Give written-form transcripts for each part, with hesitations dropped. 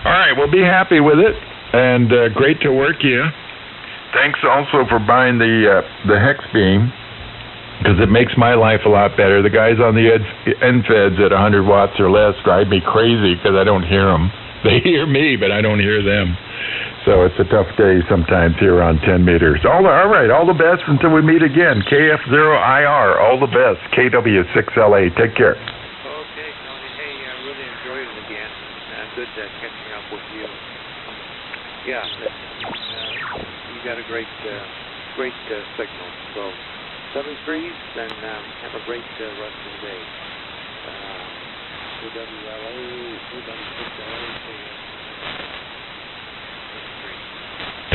All right, well, be happy with it, and great to work you. Thanks also for buying the hex beam, because it makes my life a lot better. The guys on the end feds at 100 watts or less drive me crazy because I don't hear them. They hear me, but I don't hear them. So it's a tough day sometimes here on 10 meters. All right, all the best until we meet again. KF0IR, all the best. KW6LA, take care. Okay, Tony. Hey, I really enjoyed it again. Good catching up with you. Yeah, you got a great signal. So, 7-3s, and have a great rest of the day.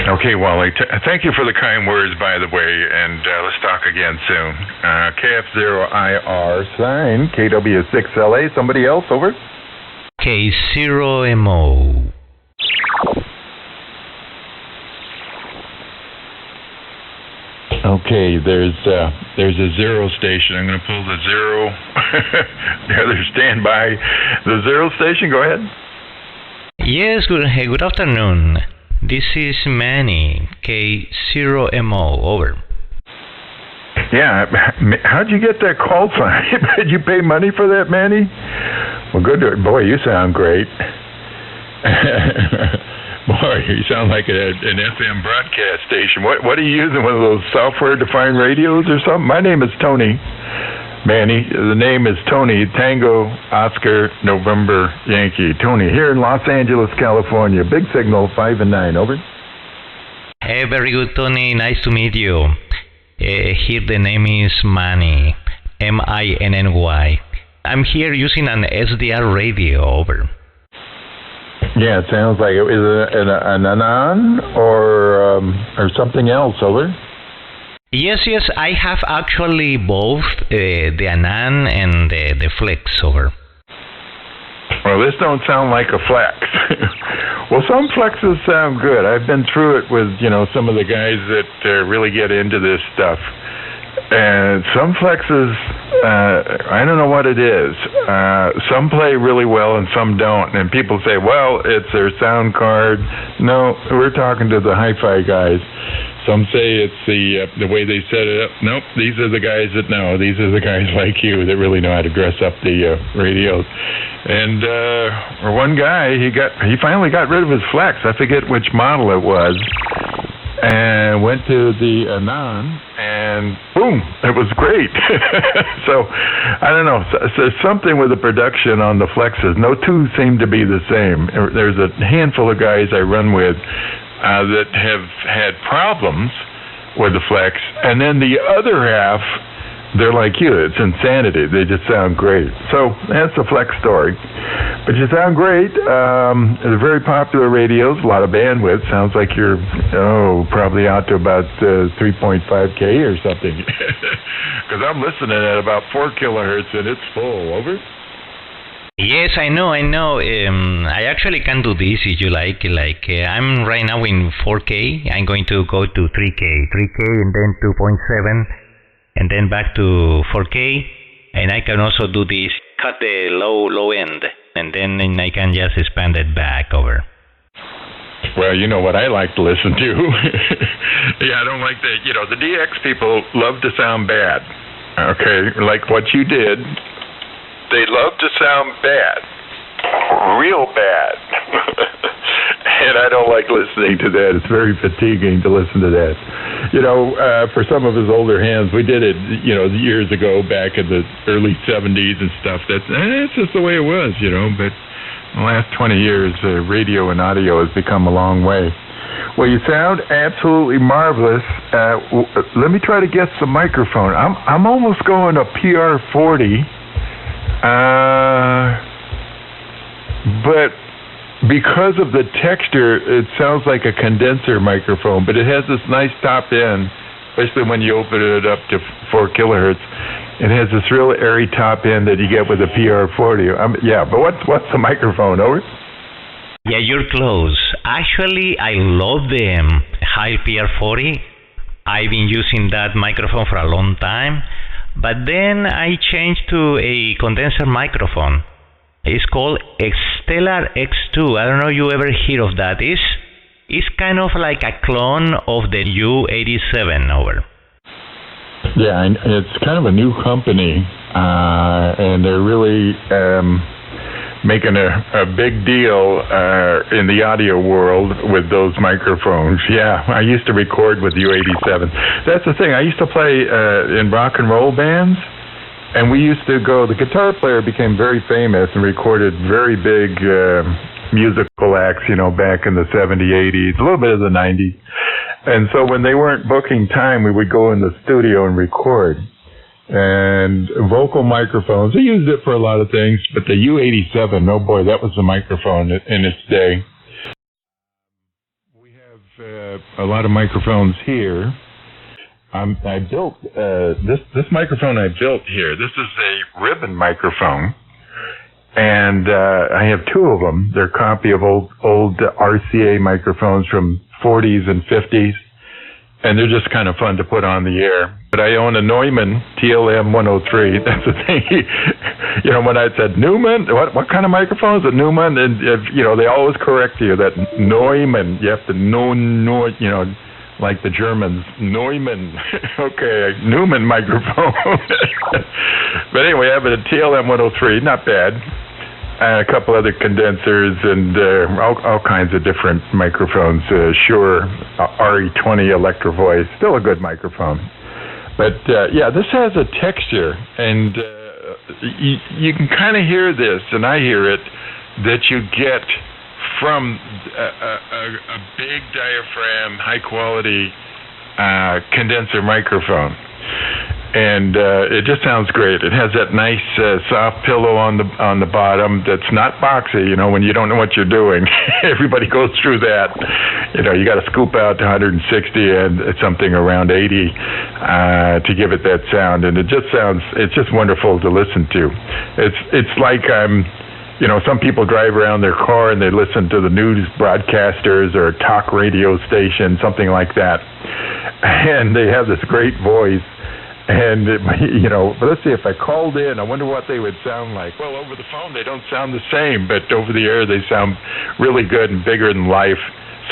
Okay, Wally, thank you for the kind words, by the way, and let's talk again soon. KF0IR, sign, KW6LA. Somebody else, over? K0MO. Okay, there's a zero station. I'm going to pull the zero. The other standby. The zero station, go ahead. Yes, good afternoon. This is Manny, K0MO, over. Yeah, how'd you get that call sign? Did you pay money for that, Manny? Well, good. Boy, you sound great. Boy, you sound like an FM broadcast station. What are you using, one of those software-defined radios or something? My name is Tony. Manny, the name is Tony, Tango, Oscar, November, Yankee. Tony, here in Los Angeles, California. Big signal, 5 and 9, over. Hey, very good, Tony. Nice to meet you. Here the name is Manny, M-I-N-N-Y. I'm here using an SDR radio, over. Yeah, it sounds like it. Is it an Anon or something else, over? Yes, I have actually both the Anan and the Flex, over. Well, this don't sound like a Flex. Well, some Flexes sound good. I've been through it with, some of the guys that really get into this stuff. And some Flexes, I don't know what it is. Some play really well and some don't. And people say, well, it's their sound card. No, we're talking to the hi-fi guys. Some say it's the way they set it up. Nope, these are the guys that know. These are the guys like you that really know how to dress up the radios. And one guy, he finally got rid of his Flex. I forget which model it was. And went to the Anon, and boom, it was great. So, I don't know. So something with the production on the Flexes. No two seem to be the same. There's a handful of guys I run with that have had problems with the Flex, and then the other half, they're like you. It's insanity. They just sound great. So that's the Flex story. But you sound great. They're very popular radios, a lot of bandwidth. Sounds like you're, probably out to about 3.5K or something. Because I'm listening at about 4 kilohertz and it's full. Over? Yes, I know. I actually can do this if you like. I'm right now in 4K. I'm going to go to 3K and then 2.7 and then back to 4K. And I can also do this, cut the low end, and then I can just expand it back, over. Well, you know what I like to listen to. Yeah, I don't like that. The DX people love to sound bad. Okay, like what you did. They love to sound bad. Real bad. And I don't like listening to that. It's very fatiguing to listen to that. For some of his older hands, we did it, years ago, back in the early 70s and stuff. That's just the way it was, But in the last 20 years, radio and audio has become a long way. Well, you sound absolutely marvelous. Let me try to guess the microphone. I'm almost going to PR40. But because of the texture, it sounds like a condenser microphone, but it has this nice top end, especially when you open it up to 4 kilohertz. It has this real airy top end that you get with a PR40. But what's the microphone, over? Yeah, you're close. Actually, I love the high PR40. I've been using that microphone for a long time, but then I changed to a condenser microphone. It's called Stellar X2. I don't know if you ever hear of that. It's kind of like a clone of the U87 over. Yeah, and it's kind of a new company, and they're really making a big deal in the audio world with those microphones. Yeah, I used to record with U87. That's the thing. I used to play in rock and roll bands, and we used to go. The guitar player became very famous and recorded very big musical acts, back in the 70s, 80s, a little bit of the 90s. And so when they weren't booking time, we would go in the studio and record. And vocal microphones, they used it for a lot of things, but the U87, oh boy, that was the microphone in its day. We have a lot of microphones here. I built this microphone I built here. This is a ribbon microphone, and I have two of them. They're a copy of old RCA microphones from 40s and 50s, and they're just kind of fun to put on the air. But I own a Neumann TLM-103. That's the thing. When I said Neumann, what kind of microphone is it? Neumann, and they always correct you that Neumann. You have to know, like the Germans, Neumann. Okay, Neumann microphone. But anyway, I have a TLM-103, not bad. And a couple other condensers and all kinds of different microphones. Shure RE20 Electro Voice, still a good microphone. But this has a texture, and you can kind of hear this, and I hear it, that you get from a big diaphragm, high quality condenser microphone. And it just sounds great. It has that nice soft pillow on the bottom that's not boxy, when you don't know what you're doing. Everybody goes through that. You got to scoop out to 160 and something around 80 to give it that sound. And it's just wonderful to listen to. It's like some people drive around their car and they listen to the news broadcasters or a talk radio station, something like that. And they have this great voice. And, but let's see, if I called in, I wonder what they would sound like. Well, over the phone, they don't sound the same, but over the air, they sound really good and bigger than life.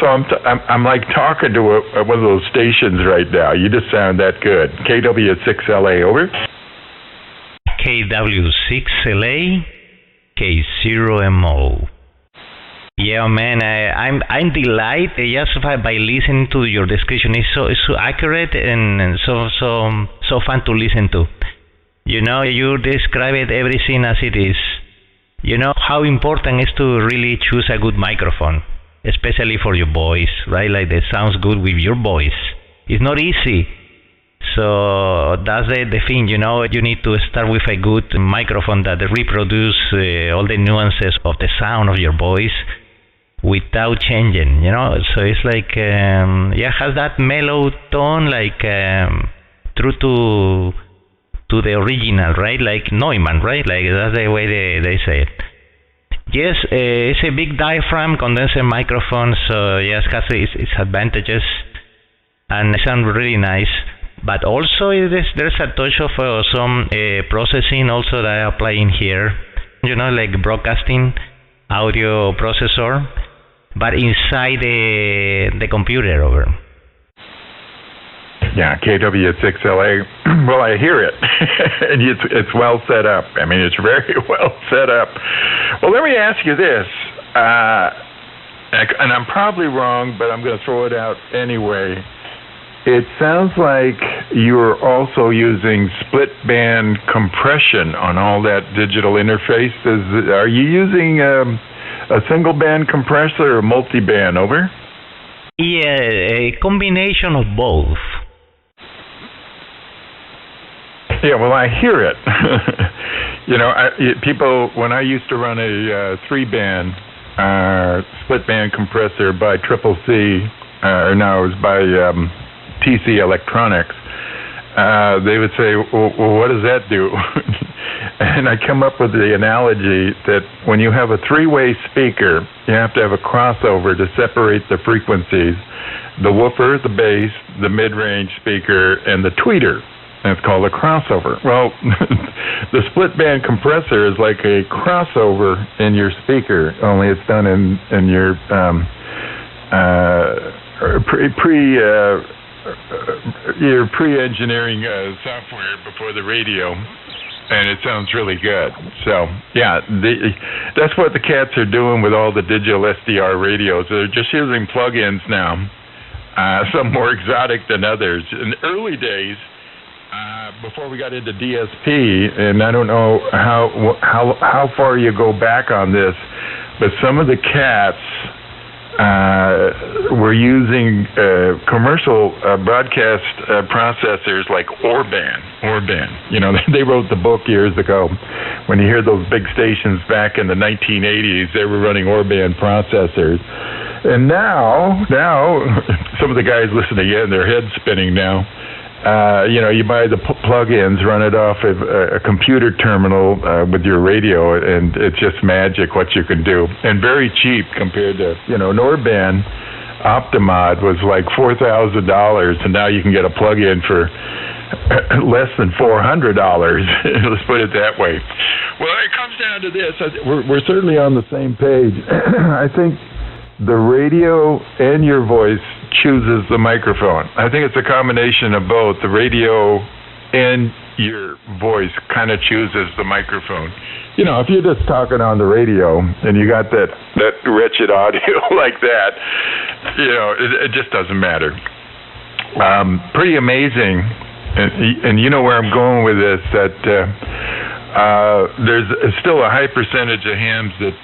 So I'm like talking to one of those stations right now. You just sound that good. KW6LA, over. KW6LA, K0MO. Yeah, man, I'm delighted just by listening to your description. It's so accurate and so fun to listen to. You describe it everything as it is. How important it is to really choose a good microphone, especially for your voice, right? Like that sounds good with your voice. It's not easy. So that's the thing, you need to start with a good microphone that reproduces all the nuances of the sound of your voice without changing, so it's like has that mellow tone, like true to the original, right? Like Neumann, right? Like that's the way they say it. Yes, it's a big diaphragm condenser microphone, so yes, has its advantages, and it sounds really nice. But also there's a touch of some processing also that I apply in here, like broadcasting audio processor, but inside the computer over. Yeah, KW6LA. Well, I hear it, and it's well set up. I mean, it's very well set up. Well, let me ask you this, and I'm probably wrong, but I'm going to throw it out anyway. It sounds like you're also using split band compression on all that digital interface. Are you using a single band compressor or multi-band, over? Yeah, a combination of both. Yeah, well, I hear it. People, when I used to run a 3-band split band compressor by Triple C, or no, it was by TC Electronics, they would say, well, what does that do? And I come up with the analogy that when you have a 3-way speaker, you have to have a crossover to separate the frequencies, the woofer, the bass, the mid-range speaker, and the tweeter. and it's called a crossover. Well, the split band compressor is like a crossover in your speaker, only it's done in your your pre-engineering software before the radio, and it sounds really good. So, yeah, that's what the cats are doing with all the digital SDR radios. They're just using plugins now, some more exotic than others. In the early days, before we got into DSP, and I don't know how far you go back on this, but some of the cats were using commercial broadcast processors like Orban. You know, they wrote the book years ago. When you hear those big stations back in the 1980s, they were running Orban processors. And now some of the guys listening in, their heads spinning now. You know, you buy the plug-ins, run it off of a computer terminal with your radio, and it's just magic what you can do. And very cheap compared to, you know, Norban Optimod was like $4,000, and now you can get a plug-in for less than $400. Let's put it that way. Well, it comes down to this. We're certainly on the same page. I think the radio and your voice chooses the microphone. I think it's a combination of both. The radio and your voice kind of chooses the microphone. You know, if you're just talking on the radio and you got that wretched audio like that, you know, it just doesn't matter. Pretty amazing. And you know where I'm going with this, that there's still a high percentage of hams that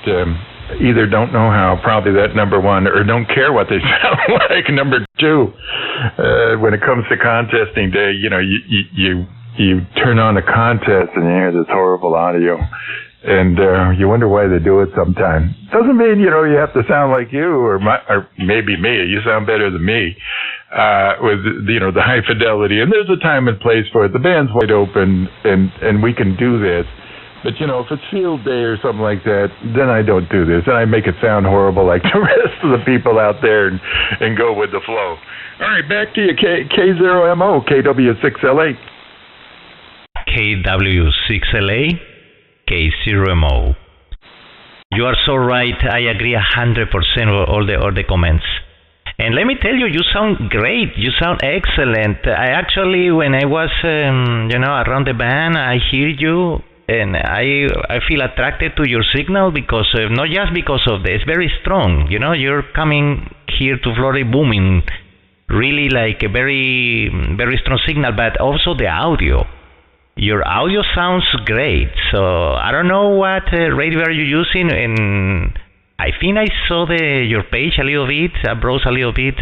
either don't know how, probably that number one, or don't care what they sound like, number two. When it comes to contesting day, you know, you turn on a contest and you hear this horrible audio, and you wonder why they do it sometimes. Doesn't mean, you know, you have to sound like you, or maybe me. You sound better than me with, you know, the high fidelity. And there's a time and place for it. The band's wide open, and we can do this. But, you know, if it's field day or something like that, then I don't do this. Then I make it sound horrible like the rest of the people out there and go with the flow. All right, back to you, K0MO, KW6LA. KW6LA, K0MO. You are so right. I agree 100% with all the comments. And let me tell you, you sound great. You sound excellent. I actually, when I was, you know, around the band, I hear you. And I feel attracted to your signal because not just because of this, it's very strong. You know, you're coming here to Florida booming, really like a very, very strong signal, but also the audio. Your audio sounds great. So I don't know what radio are you using, and I think I saw your page a little bit. I browsed a little bit.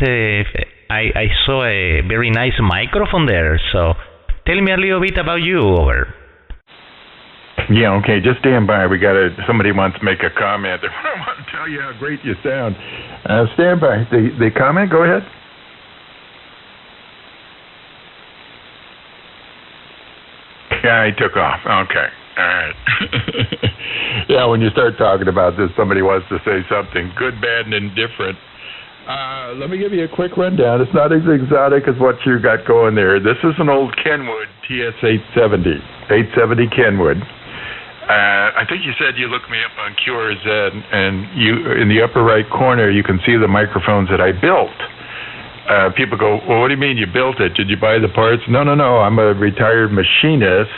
I saw a very nice microphone there. So tell me a little bit about you over. Yeah, okay, just stand by. Somebody wants to make a comment. I want to tell you how great you sound. Stand by. The comment, go ahead. Yeah, he took off. Okay, all right. Yeah, when you start talking about this, somebody wants to say something. Good, bad, and indifferent. Let me give you a quick rundown. It's not as exotic as what you got going there. This is an old Kenwood TS-870. 870 Kenwood. I think you said you looked me up on QRZ, and you, in the upper right corner, you can see the microphones that I built. People go, well, what do you mean you built it? Did you buy the parts? No. I'm a retired machinist,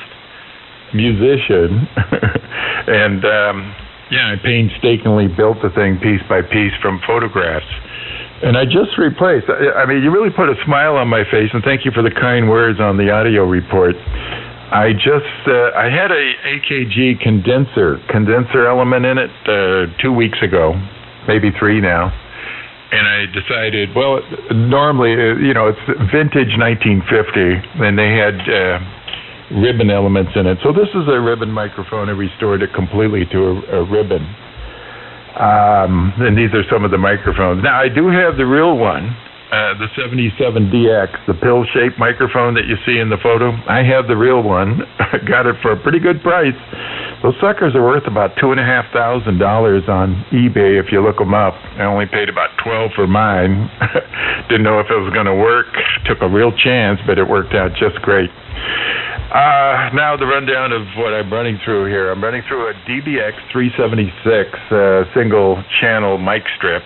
musician, and I painstakingly built the thing piece by piece from photographs. And I just replaced. I mean, you really put a smile on my face, and thank you for the kind words on the audio report. I had a AKG condenser element in it 2 weeks ago, maybe 3 now. And I decided, well, normally, you know, it's vintage 1950, and they had ribbon elements in it. So this is a ribbon microphone. I restored it completely to a ribbon. And these are some of the microphones. Now, I do have the real one, the 77DX, the pill-shaped microphone that you see in the photo. I have the real one. I got it for a pretty good price. Those suckers are worth about $2,500 on eBay if you look them up. I only paid about $12 for mine. Didn't know if it was going to work. Took a real chance, but it worked out just great. Now the rundown of what I'm running through here. I'm running through a DBX 376 single channel mic strip,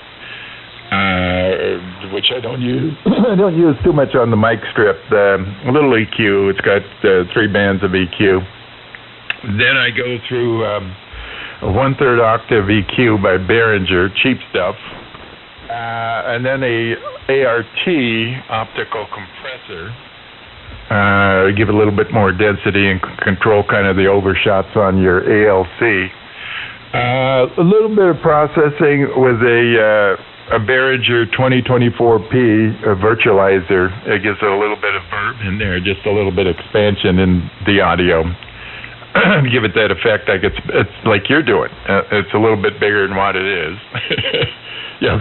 which I don't use. I don't use too much on the mic strip. A little EQ. It's got 3 bands of EQ. Then I go through a 1/3 octave EQ by Behringer, cheap stuff, and then a ART optical compressor. Give it a little bit more density and control kind of the overshots on your ALC. A little bit of processing with a Behringer 2024P virtualizer. It gives it a little bit of verb in there, just a little bit of expansion in the audio. Give it that effect like it's like you're doing. It's a little bit bigger than what it is.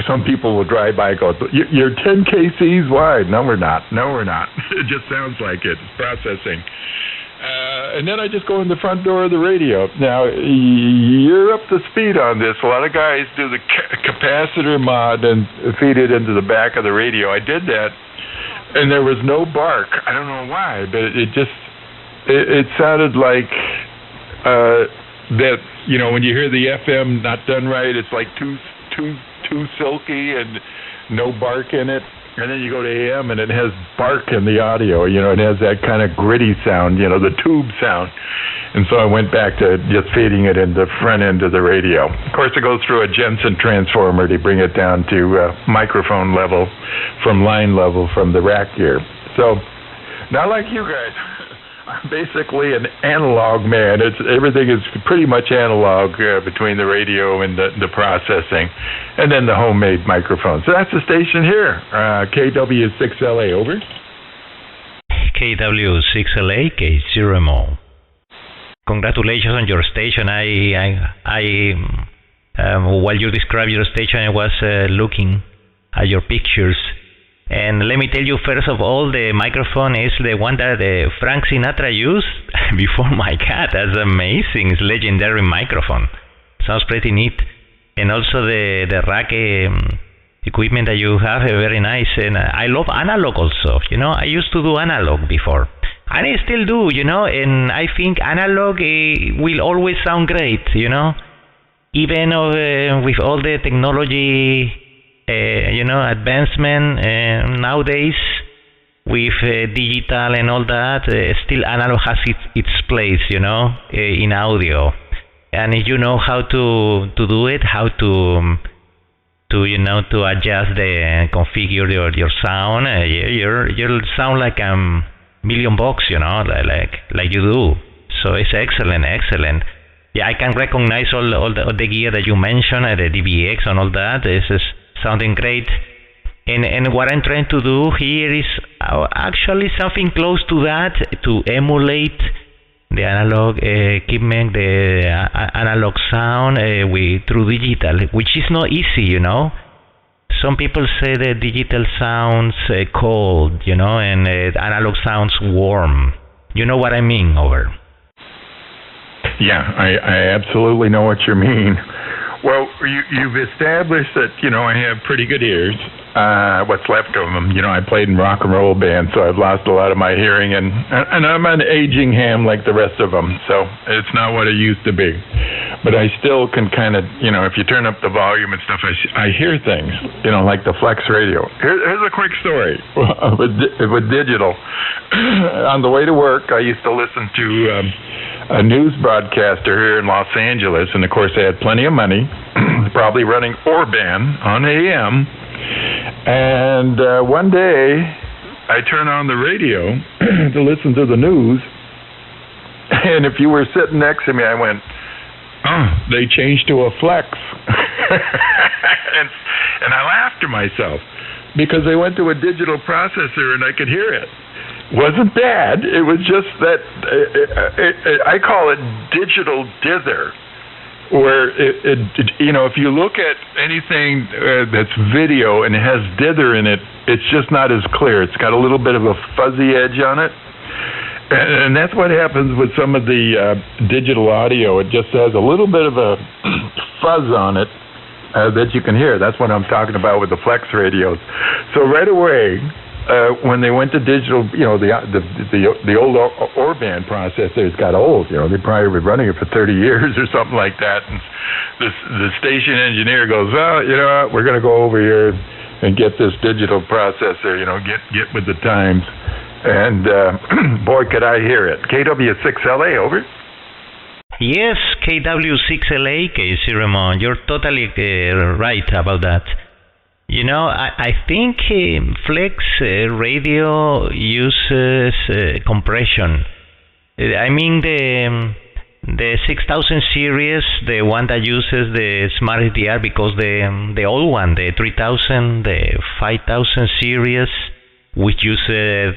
Some people will drive by and go, "You're 10 kcs wide." No, we're not. It just sounds like it. It's processing. And then I just go in the front door of the radio. Now, you're up to speed on this. A lot of guys do the capacitor mod and feed it into the back of the radio. I did that, and there was no bark. I don't know why, but it sounded like that, when you hear the FM not done right, it's like too silky and no bark in it. And then you go to AM and it has bark in the audio. It has that kind of gritty sound, the tube sound. And so I went back to just feeding it in the front end of the radio. Of course, it goes through a Jensen transformer to bring it down to microphone level from line level from the rack gear. So, not like you guys. I'm basically an analog man. Everything is pretty much analog between the radio and the processing, and then the homemade microphone. So that's the station here, KW6LA, over. KW6LA, K0MO. Congratulations on your station. While you described your station, I was looking at your pictures. And let me tell you, first of all, the microphone is the one that Frank Sinatra used before my cat. That's amazing. It's legendary microphone. Sounds pretty neat. And also the rack equipment that you have, very nice. And I love analog also. I used to do analog before. And I still do, and I think analog will always sound great, Even with all the technology advancement nowadays with digital and all that, still analog has its place, in audio. And if you know how to do it, how to adjust configure your sound, you'll sound like $1 million, like you do. So it's excellent. Yeah, I can recognize all the gear that you mentioned, the DBX and all that. This is sounding great. And what I'm trying to do here is actually something close to that, to emulate the analog equipment, the analog sound through digital, which is not easy, Some people say that digital sounds cold, and analog sounds warm. You know what I mean, over? Yeah, I absolutely know what you mean. Well, you've established that, I have pretty good ears. What's left of them. I played in rock and roll bands, so I've lost a lot of my hearing, and I'm an aging ham like the rest of them, so it's not what it used to be. But I still can kind of, if you turn up the volume and stuff, I hear things, like the Flex radio. Here's a quick story with digital. On the way to work, I used to listen to a news broadcaster here in Los Angeles, and of course they had plenty of money, probably running Orban on AM. And one day, I turn on the radio to listen to the news, and if you were sitting next to me, I went, "Oh, they changed to a Flex," and I laughed to myself because they went to a digital processor, and I could hear it. Wasn't bad. It was just that I call it digital dither. Where if you look at anything that's video and it has dither in it, it's just not as clear. It's got a little bit of a fuzzy edge on it. And that's what happens with some of the digital audio. It just has a little bit of a fuzz on it that you can hear. That's what I'm talking about with the flex radios. So right away, when they went to digital, the old Orban processors got old. They probably were running it for 30 years or something like that. And the station engineer goes, well, you know what, we're going to go over here and get this digital processor. Get with the times. And boy, could I hear it. KW6LA, over. Yes, KW6LA, K0MO. You're totally right about that. I think flex radio uses compression. I mean the 6000 series, the one that uses the Smart SDR, because the old one, the 3000, the 5000 series, which uses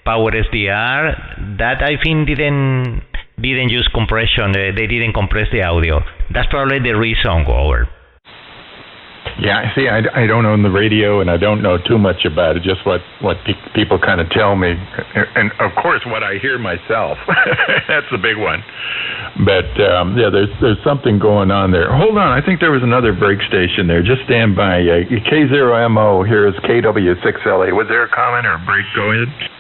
Power SDR, that I think didn't use compression. They didn't compress the audio. That's probably the reason, over. Yeah, see, I don't own the radio, and I don't know too much about it, just what people kind of tell me. And, of course, what I hear myself. That's the big one. But, yeah, there's something going on there. Hold on, I think there was another break station there. Just stand by. K0MO, here is KW6LA. Was there a comment or a break? Go ahead.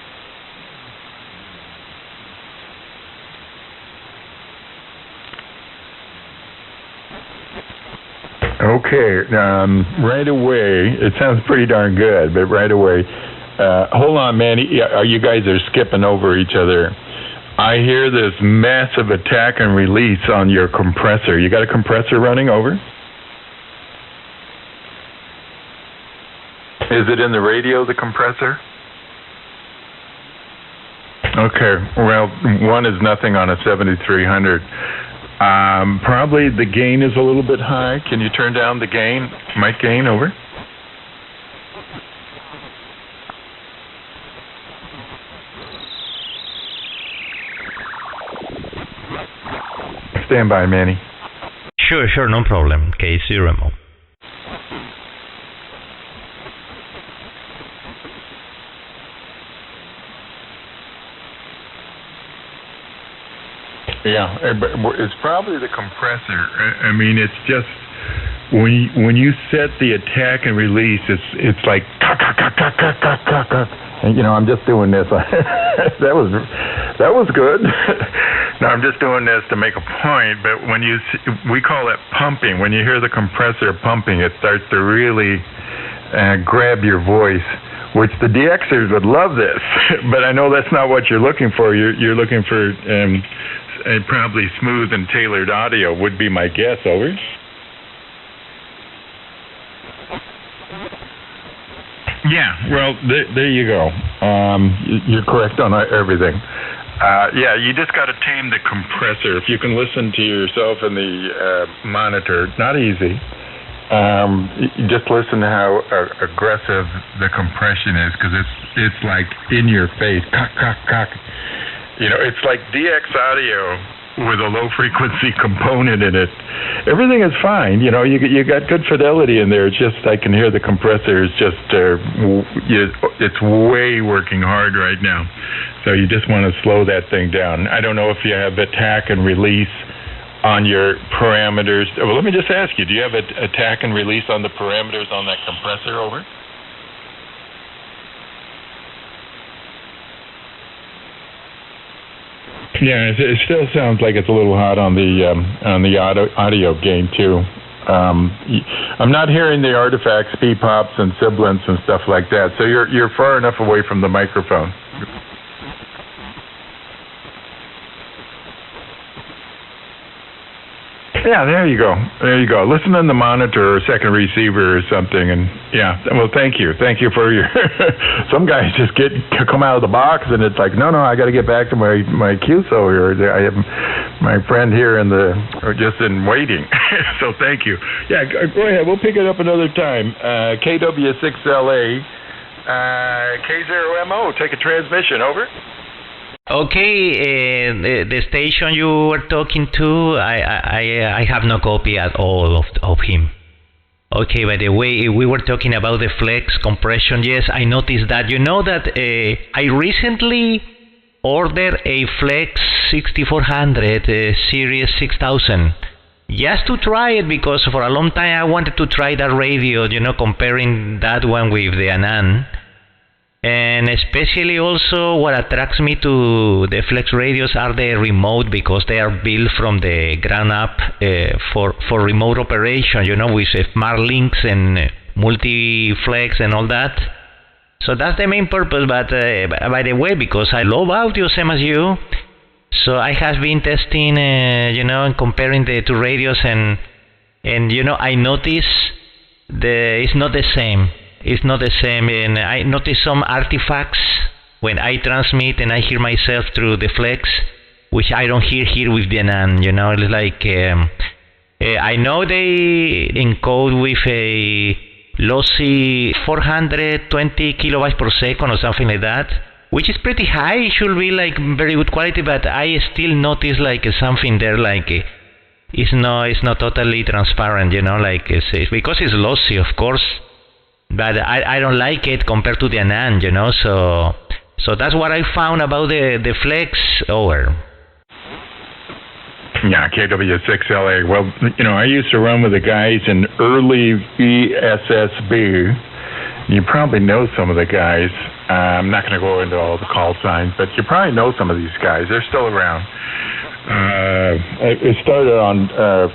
Okay, right away, it sounds pretty darn good, but right away, hold on, Manny, you guys are skipping over each other. I hear this massive attack and release on your compressor. You got a compressor running, over? Is it in the radio, the compressor? Okay, well, one is nothing on a 7300. Probably the gain is a little bit high. Can you turn down the gain, mic gain, over? Stand by, Manny. Sure, no problem. K0MO. Yeah, it's probably the compressor. I mean, it's just when you set the attack and release, it's like and, I'm just doing this. that was good. No, I'm just doing this to make a point. But we call it pumping. When you hear the compressor pumping, it starts to really grab your voice. Which the DXers would love this, but I know that's not what you're looking for. You're looking for probably smooth and tailored audio, would be my guess, over. Yeah, well, there you go. You're correct on everything. Yeah, you just got to tame the compressor. If you can listen to yourself in the monitor, not easy. Just listen to how aggressive the compression is, because it's like in your face. Cock. It's like DX audio with a low frequency component in it. Everything is fine. You got good fidelity in there. It's just I can hear the compressor is just it's way working hard right now. So you just want to slow that thing down. I don't know if you have attack and release on your parameters. Well, let me just ask you, do you have attack and release on the parameters on that compressor, over? Yeah, it still sounds like it's a little hot on the audio gain too. I'm not hearing the artifacts, P-pops and sibilants and stuff like that. So you're far enough away from the microphone. Yeah, there you go. Listen on the monitor or second receiver or something, and yeah. Well, thank you for your. Some guys just come out of the box, and it's like, no, I got to get back to my QSO here. I have my friend here just in waiting. So thank you. Yeah, go ahead. We'll pick it up another time. KW6LA, K0MO. Take a transmission, over. Okay, the station you were talking to, I have no copy at all of him. Okay, by the way, we were talking about the flex compression. Yes, I noticed that. You know that I recently ordered a Flex 6400 Series 6000 just to try it, because for a long time I wanted to try that radio, comparing that one with the Anand. And especially also what attracts me to the Flex radios are the remote, because they are built from the ground up for remote operation, with smart links and multi-flex and all that. So that's the main purpose. But by the way, because I love audio same as you, so I have been testing, and comparing the two radios, and I notice it's not the same. It's not the same, and I notice some artifacts when I transmit and I hear myself through the Flex, which I don't hear here with the Anand. It's like I know they encode with a lossy 420 kilobytes per second or something like that, which is pretty high. It should be like very good quality, but I still notice like something there, like it's not totally transparent. It's because it's lossy, of course. But I don't like it compared to the Anand, so that's what I found about the Flex over. Yeah, KW6LA. Well, I used to run with the guys in early ESSB. You probably know some of the guys. I'm not going to go into all the call signs, but you probably know some of these guys. They're still around. It started on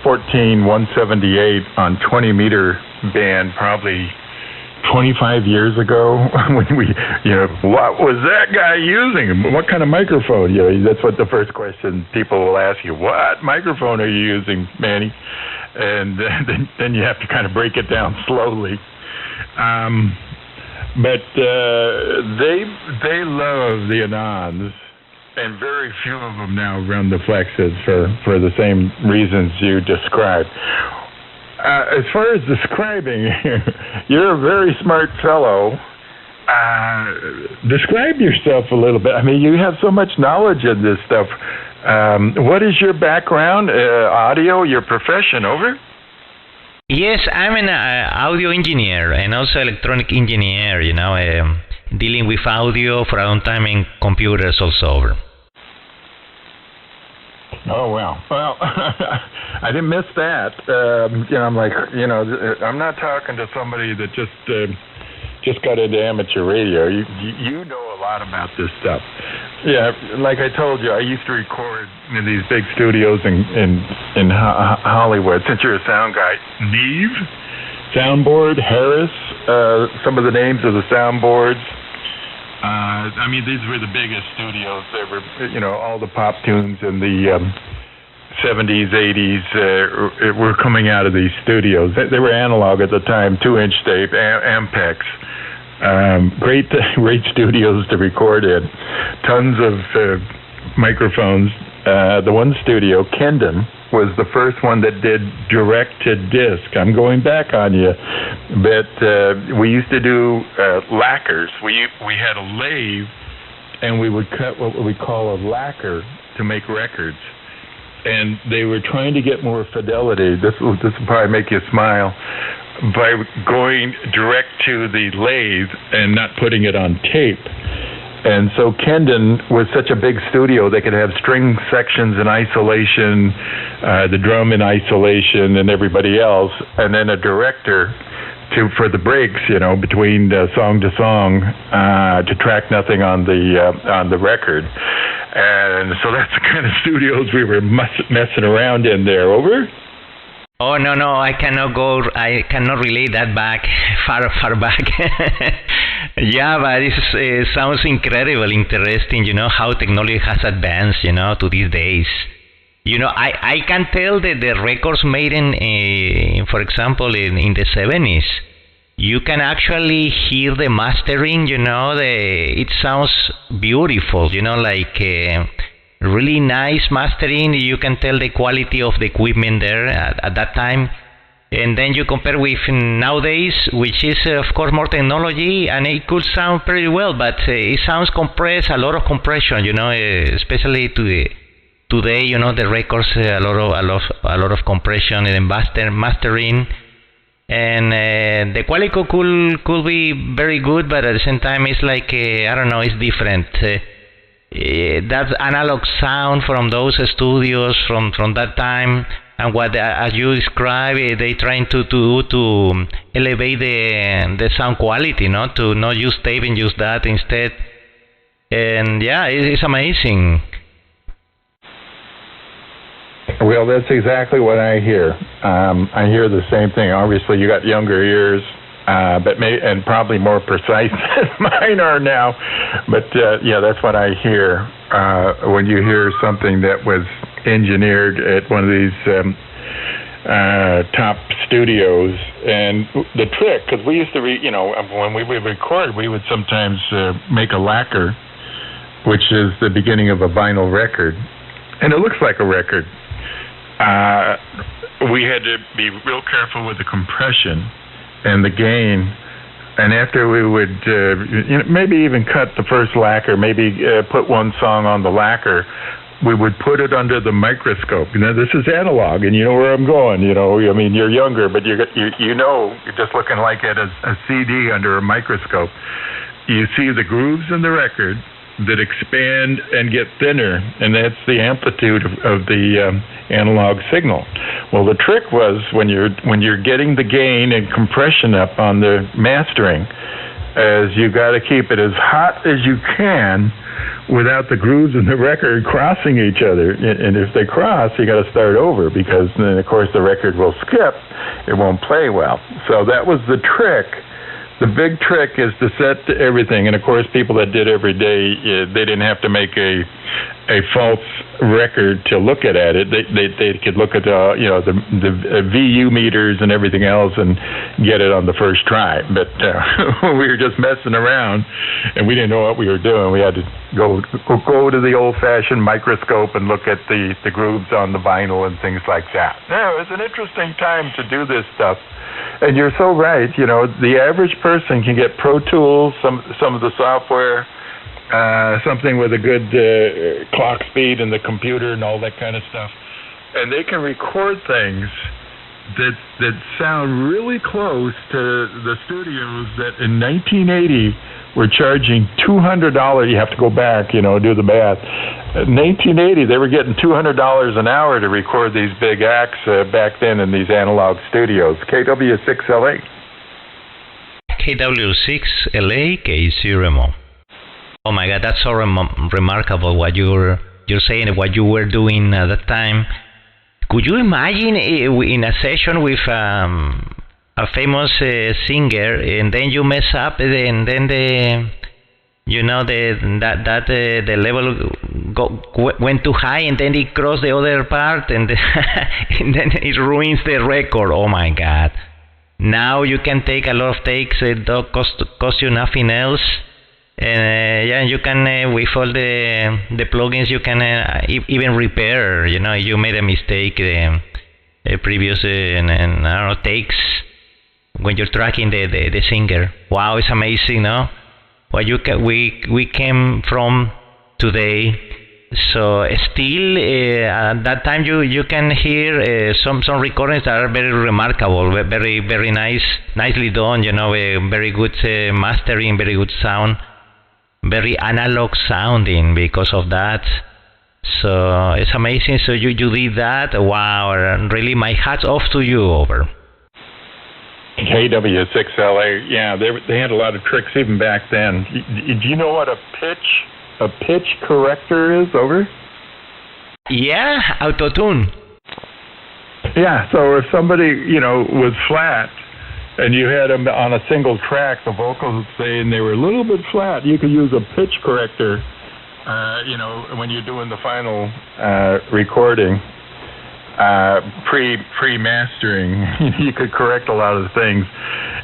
14178 on 20-meter band, probably 25 years ago, when we, what was that guy using? What kind of microphone? That's what the first question people will ask you. What microphone are you using, Manny? And then you have to kind of break it down slowly. But they love the Anands, and very few of them now run the Flexes for the same reasons you described. As far as describing, you're a very smart fellow. Describe yourself a little bit. I mean, you have so much knowledge in this stuff. What is your background? Audio, your profession, over? Yes, I'm an audio engineer and also electronic engineer, dealing with audio for a long time in computers also, over. Oh, well, I didn't miss that. I'm like, I'm not talking to somebody that just got into amateur radio. You know a lot about this stuff. Yeah, like I told you, I used to record in these big studios in Hollywood. Since you're a sound guy, Neve, Soundboard, Harris, some of the names of the soundboards. These were the biggest studios. They were, all the pop tunes in the 70s, 80s were coming out of these studios. They were analog at the time, 2-inch tape, Ampex. Great studios to record in. Tons of microphones. The one studio, Kendon, was the first one that did direct-to-disc. I'm going back on you, but we used to do lacquers. We had a lathe, and we would cut what we call a lacquer to make records. And they were trying to get more fidelity. This will probably make you smile, by going direct to the lathe and not putting it on tape. And so Kendon was such a big studio, they could have string sections in isolation, the drum in isolation, and everybody else, and then a director for the breaks, between song to song, to track nothing on the record. And so that's the kind of studios we were messing around in there. Over? Oh, no, I cannot relate that back, far back. Yeah, but it sounds incredibly interesting, how technology has advanced, to these days. I can tell that the records made in for example, in the 70s, you can actually hear the mastering, it sounds beautiful, really nice mastering. You can tell the quality of the equipment there at that time. And then you compare with nowadays, which is of course more technology, and it could sound pretty well, but it sounds compressed, a lot of compression, especially today, the records, a lot of compression and mastering, and the quality could be very good, but at the same time it's like, I don't know, it's different. that analog sound from those studios from that time, and what as you describe, they trying to elevate the sound quality, to not use tape and use that instead. And yeah, it's amazing. Well, that's exactly what I hear. I hear the same thing. Obviously, you got younger ears, and probably more precise than mine are now. But yeah, that's what I hear when you hear something that was engineered at one of these top studios. And the trick, because we used to, when we would record, we would sometimes make a lacquer, which is the beginning of a vinyl record, and it looks like a record. We had to be real careful with the compression and the gain, and after we would maybe even cut the first lacquer, maybe put one song on the lacquer, we would put it under the microscope. This is analog, and you know where I'm going. I mean, you're younger, but you're just looking like at a CD under a microscope. You see the grooves in the record that expand and get thinner, and that's the amplitude of the analog signal. Well, the trick was when you're getting the gain and compression up on the mastering, is you got to keep it as hot as you can without the grooves in the record crossing each other. And if they cross, you got to start over, because then of course the record will skip. It won't play well. So that was the trick. The big trick is to set everything, and of course, people that did every day, they didn't have to make a false record to look at it. They could look at the VU meters and everything else and get it on the first try. But we were just messing around, and we didn't know what we were doing. We had to go to the old-fashioned microscope and look at the grooves on the vinyl and things like that. Yeah, it was an interesting time to do this stuff. And you're so right. The average person can get Pro Tools, some of the software, something with a good clock speed in the computer and all that kind of stuff, and they can record things that sound really close to the studios that in 1980 were charging $200. You have to go back, do the math. In 1980, they were getting $200 an hour to record these big acts back then in these analog studios. KW6LA. KW6LA, K0MO. Oh my God, that's so remarkable what you're saying, what you were doing at that time. Could you imagine in a session with a famous singer, and then you mess up, and then the level went too high, and then it crossed the other part, and, and then it ruins the record. Oh my God! Now you can take a lot of takes. It don't cost you nothing else. And you can with all the plugins, you can even repair. You made a mistake previous and I don't know, takes when you're tracking the singer. Wow, it's amazing, no? What we came from today. So still at that time you can hear some recordings that are very remarkable, very very nicely done. Very good mastering, very good sound, very analog sounding because of that. So it's amazing. So you did that. Wow, really, my hat's off to you. Over. KW6LA, yeah, they had a lot of tricks even back then. Do you know what a pitch corrector is? Over? Yeah, auto-tune. Yeah, so if somebody, was flat and you had them on a single track, the vocals would say, and they were a little bit flat, you could use a pitch corrector, when you're doing the final recording. Pre-mastering, you could correct a lot of the things,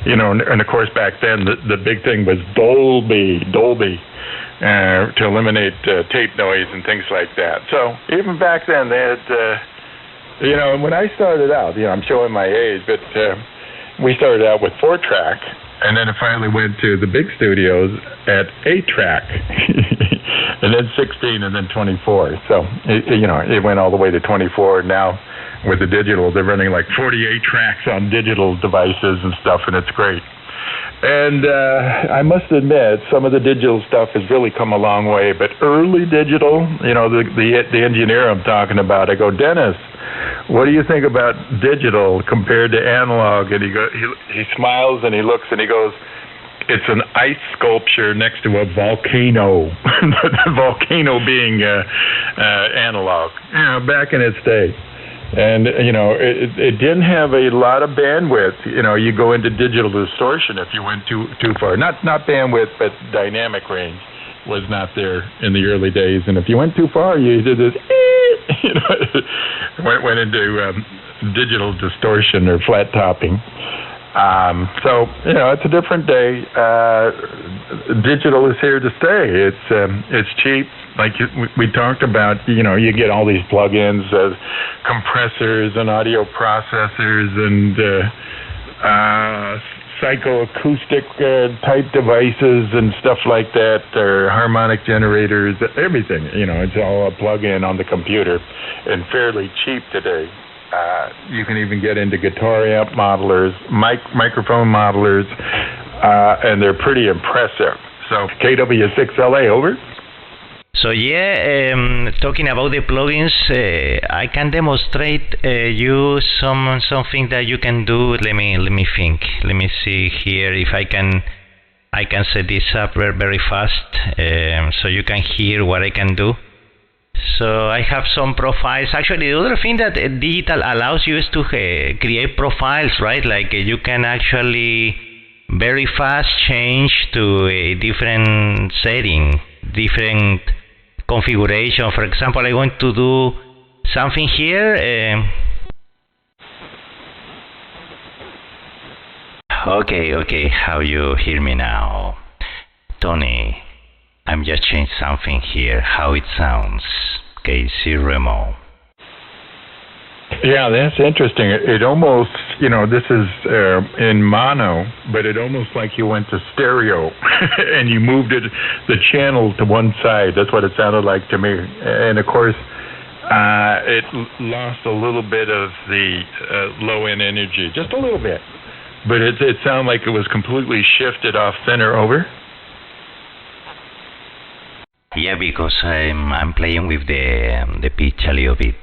and of course back then the big thing was Dolby, to eliminate tape noise and things like that. So even back then they had, when I started out, I'm showing my age, but we started out with 4-track, and then it finally went to the big studios at 8-track. And then 16, and then 24. So, it went all the way to 24. Now, with the digital, they're running like 48 tracks on digital devices and stuff, and it's great. And I must admit, some of the digital stuff has really come a long way. But early digital, the engineer I'm talking about, I go, Dennis, what do you think about digital compared to analog? And he smiles and he looks and he goes, it's an ice sculpture next to a volcano. The volcano being analog, back in its day. And, it didn't have a lot of bandwidth. You go into digital distortion if you went too far. Not bandwidth, but dynamic range was not there in the early days. And if you went too far, you did this, went into digital distortion or flat topping. So, it's a different day. Digital is here to stay. It's cheap. Like we talked about, you get all these plugins, compressors and audio processors and psychoacoustic type devices and stuff like that, or harmonic generators, everything. It's all a plug-in on the computer and fairly cheap today. You can even get into guitar amp modelers, microphone modelers, and they're pretty impressive. So KW6LA, over. So talking about the plugins, I can demonstrate you something that you can do. Let me think. Let me see here if I can set this up very, very fast, so you can hear what I can do. So I have some profiles. Actually, the other thing that digital allows you is to create profiles, right? Like you can actually very fast change to a different setting, different configuration. For example, I want to do something here. Okay, how you hear me now? Tony, I'm just changing something here, how it sounds. K0MO. Yeah, that's interesting. It almost, this is in mono, but it almost like you went to stereo and you moved the channel to one side. That's what it sounded like to me. And of course, it lost a little bit of the low-end energy, just a little bit. But it sounded like it was completely shifted off center, over. Yeah, because I'm playing with the pitch a little bit.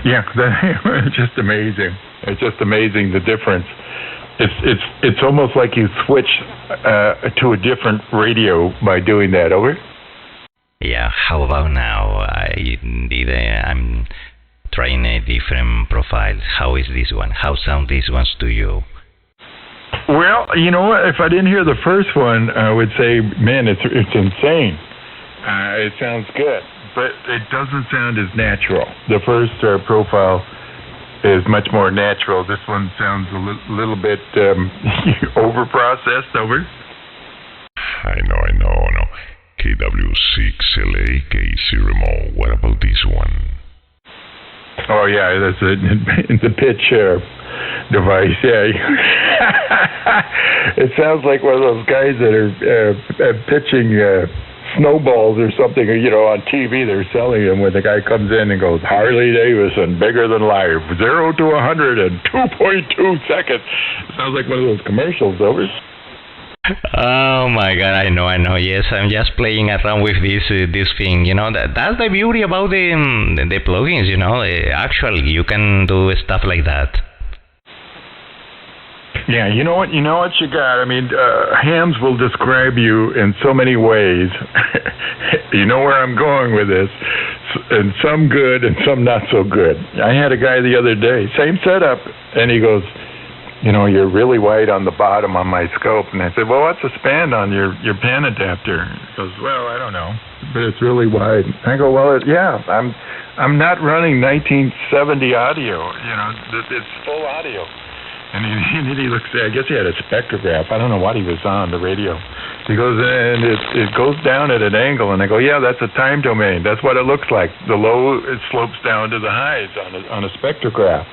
Yeah, it's just amazing. It's just amazing the difference. It's almost like you switch to a different radio by doing that, over. Yeah, how about now? I'm trying a different profile. How is this one? How sound these ones to you? Well, you know what? If I didn't hear the first one, I would say, man, it's insane. It sounds good, but it doesn't sound as natural. The first profile is much more natural. This one sounds a little bit over-processed, over. I know. KW6LA, K0MO. What about this one? Oh, yeah, that's the pitch device, yeah. It sounds like one of those guys that are pitching snowballs or something, on TV. They're selling them when the guy comes in and goes, Harley Davidson, bigger than life, 0 to 100 in 2.2 seconds. It sounds like one of those commercials, over. Oh my God, I know. Yes, I'm just playing around with this thing. That's the beauty about the plugins. Actually, you can do stuff like that. Yeah, you know what you got. I mean, hams will describe you in so many ways. You know where I'm going with this, and some good and some not so good. I had a guy the other day, same setup, and he goes, you're really wide on the bottom on my scope. And I said, well, what's the span on your pan adapter? He goes, well, I don't know, but it's really wide. I go, well, yeah, I'm not running 1970 audio. It's full audio. And he looks, I guess he had a spectrograph. I don't know what he was on, the radio. He goes, and it goes down at an angle. And I go, yeah, that's a time domain. That's what it looks like. The low, it slopes down to the highs on a spectrograph.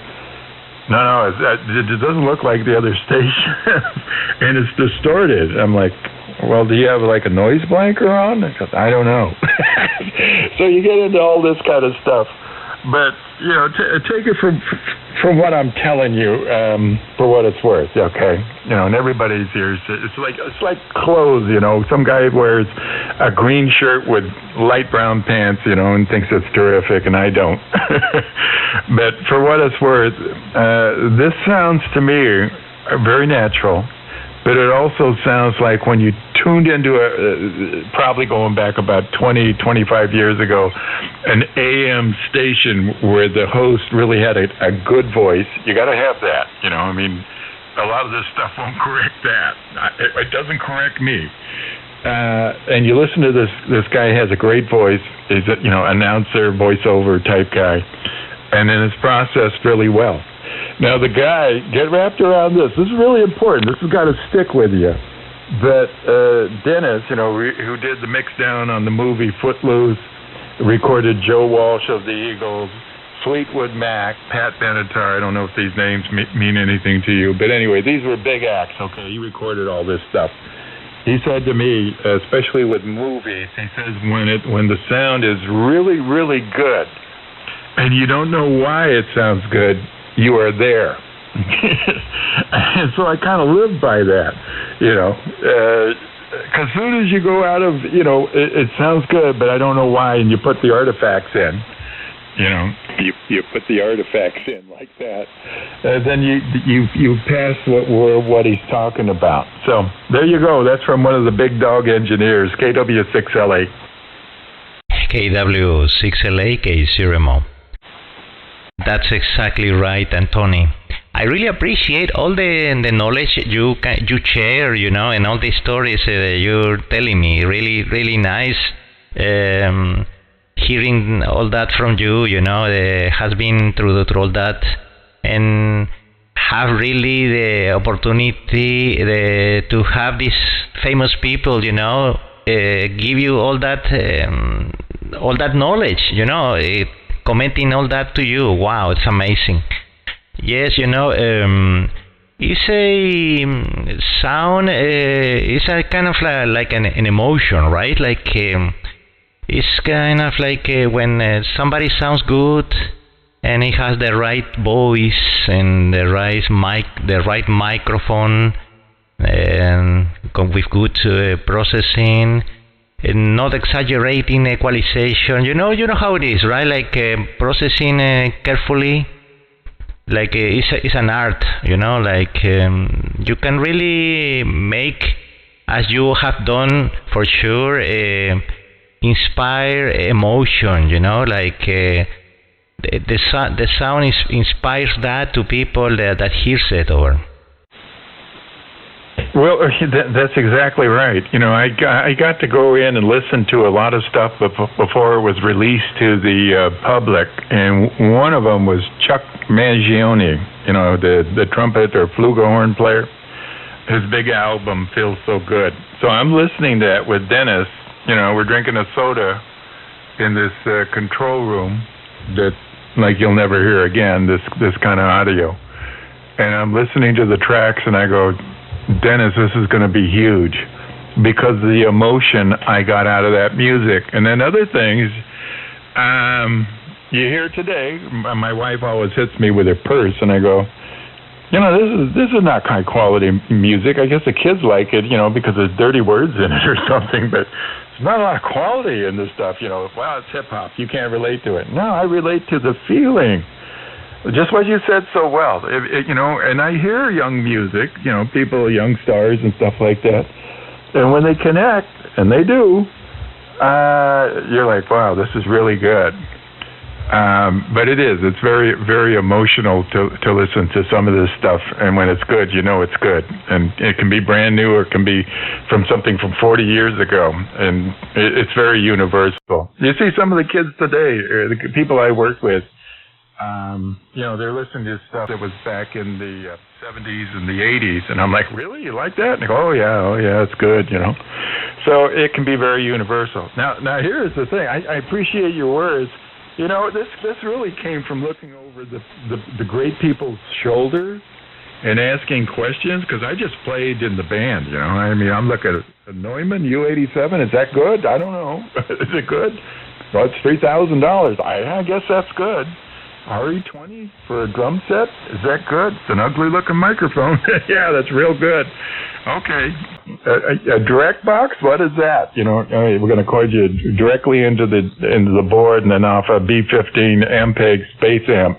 No, it doesn't look like the other station. And it's distorted. I'm like, well, do you have like a noise blanker on? I don't know. So you get into all this kind of stuff. But take it from what I'm telling you, for what it's worth. Okay, in everybody's ears, it's like clothes. Some guy wears a green shirt with light brown pants, and thinks it's terrific, and I don't. But for what it's worth, this sounds to me very natural. But it also sounds like when you tuned into probably going back about 20, 25 years ago, an AM station where the host really had a good voice. You got to have that, a lot of this stuff won't correct that. It doesn't correct me. And you listen to this guy has a great voice. He's announcer, voiceover type guy, and then it's processed really well. Now, the guy, get wrapped around this. This is really important. This has got to stick with you. That Dennis, who did the mix down on the movie Footloose, recorded Joe Walsh of the Eagles, Fleetwood Mac, Pat Benatar. I don't know if these names mean anything to you. But anyway, these were big acts, okay? He recorded all this stuff. He said to me, especially with movies, he says when the sound is really, really good, and you don't know why it sounds good, you are there. And so I kind of live by that, because as soon as you go out of, it sounds good, but I don't know why, and you put the artifacts in, you put the artifacts in like that, then you pass what he's talking about. So there you go. That's from one of the big dog engineers, KW6LA. KW6LA, K0MO. That's exactly right, Anthony. I really appreciate all the knowledge you share, and all the stories you're telling me. Really, really nice hearing all that from you. Has been through all that, and have really the opportunity to have these famous people, give you all that knowledge, commenting all that to you. Wow, it's amazing. Yes, it's a sound, it's a kind of like an emotion, right? Like it's kind of like when somebody sounds good and he has the right voice and the right microphone and with good processing. And not exaggerating equalization. You know how it is, right? Like processing carefully. Like it's an art. Like you can really make, as you have done for sure, inspire emotion. Like the sound inspires that to people that hears it over. Well, that's exactly right. I got to go in and listen to a lot of stuff before it was released to the public, and one of them was Chuck Mangione, the trumpet or flugelhorn player. His big album, Feels So Good. So I'm listening to that with Dennis. We're drinking a soda in this control room that, like, you'll never hear again, this kind of audio. And I'm listening to the tracks, and I go, Dennis, this is going to be huge because of the emotion I got out of that music. And then other things, you hear today, my wife always hits me with her purse, and I go, this is not high quality music. I guess the kids like it, because there's dirty words in it or something, but there's not a lot of quality in this stuff. Wow, it's hip hop. You can't relate to it. No, I relate to the feeling. Just what you said so well, and I hear young music, people, young stars and stuff like that, and when they connect, and they do, you're like, wow, this is really good. But it's very, very emotional to listen to some of this stuff, and when it's good, it's good, and it can be brand new or it can be from something from 40 years ago, and it's very universal. You see some of the kids today, the people I work with, they're listening to stuff that was back in the 70s and the 80s, and I'm like, really? You like that? And they go, oh yeah, it's good, So it can be very universal. Now here's the thing. I appreciate your words. This really came from looking over the great people's shoulders and asking questions, because I just played in the band, I'm looking at Neumann U87. Is that good? I don't know. Is it good? Well, it's $3,000. I guess that's good. RE20 for a drum set? Is that good? It's an ugly-looking microphone. Yeah, that's real good. Okay. A direct box? What is that? You know, we're going to cord you directly into the board and then off a B15 Ampeg space amp.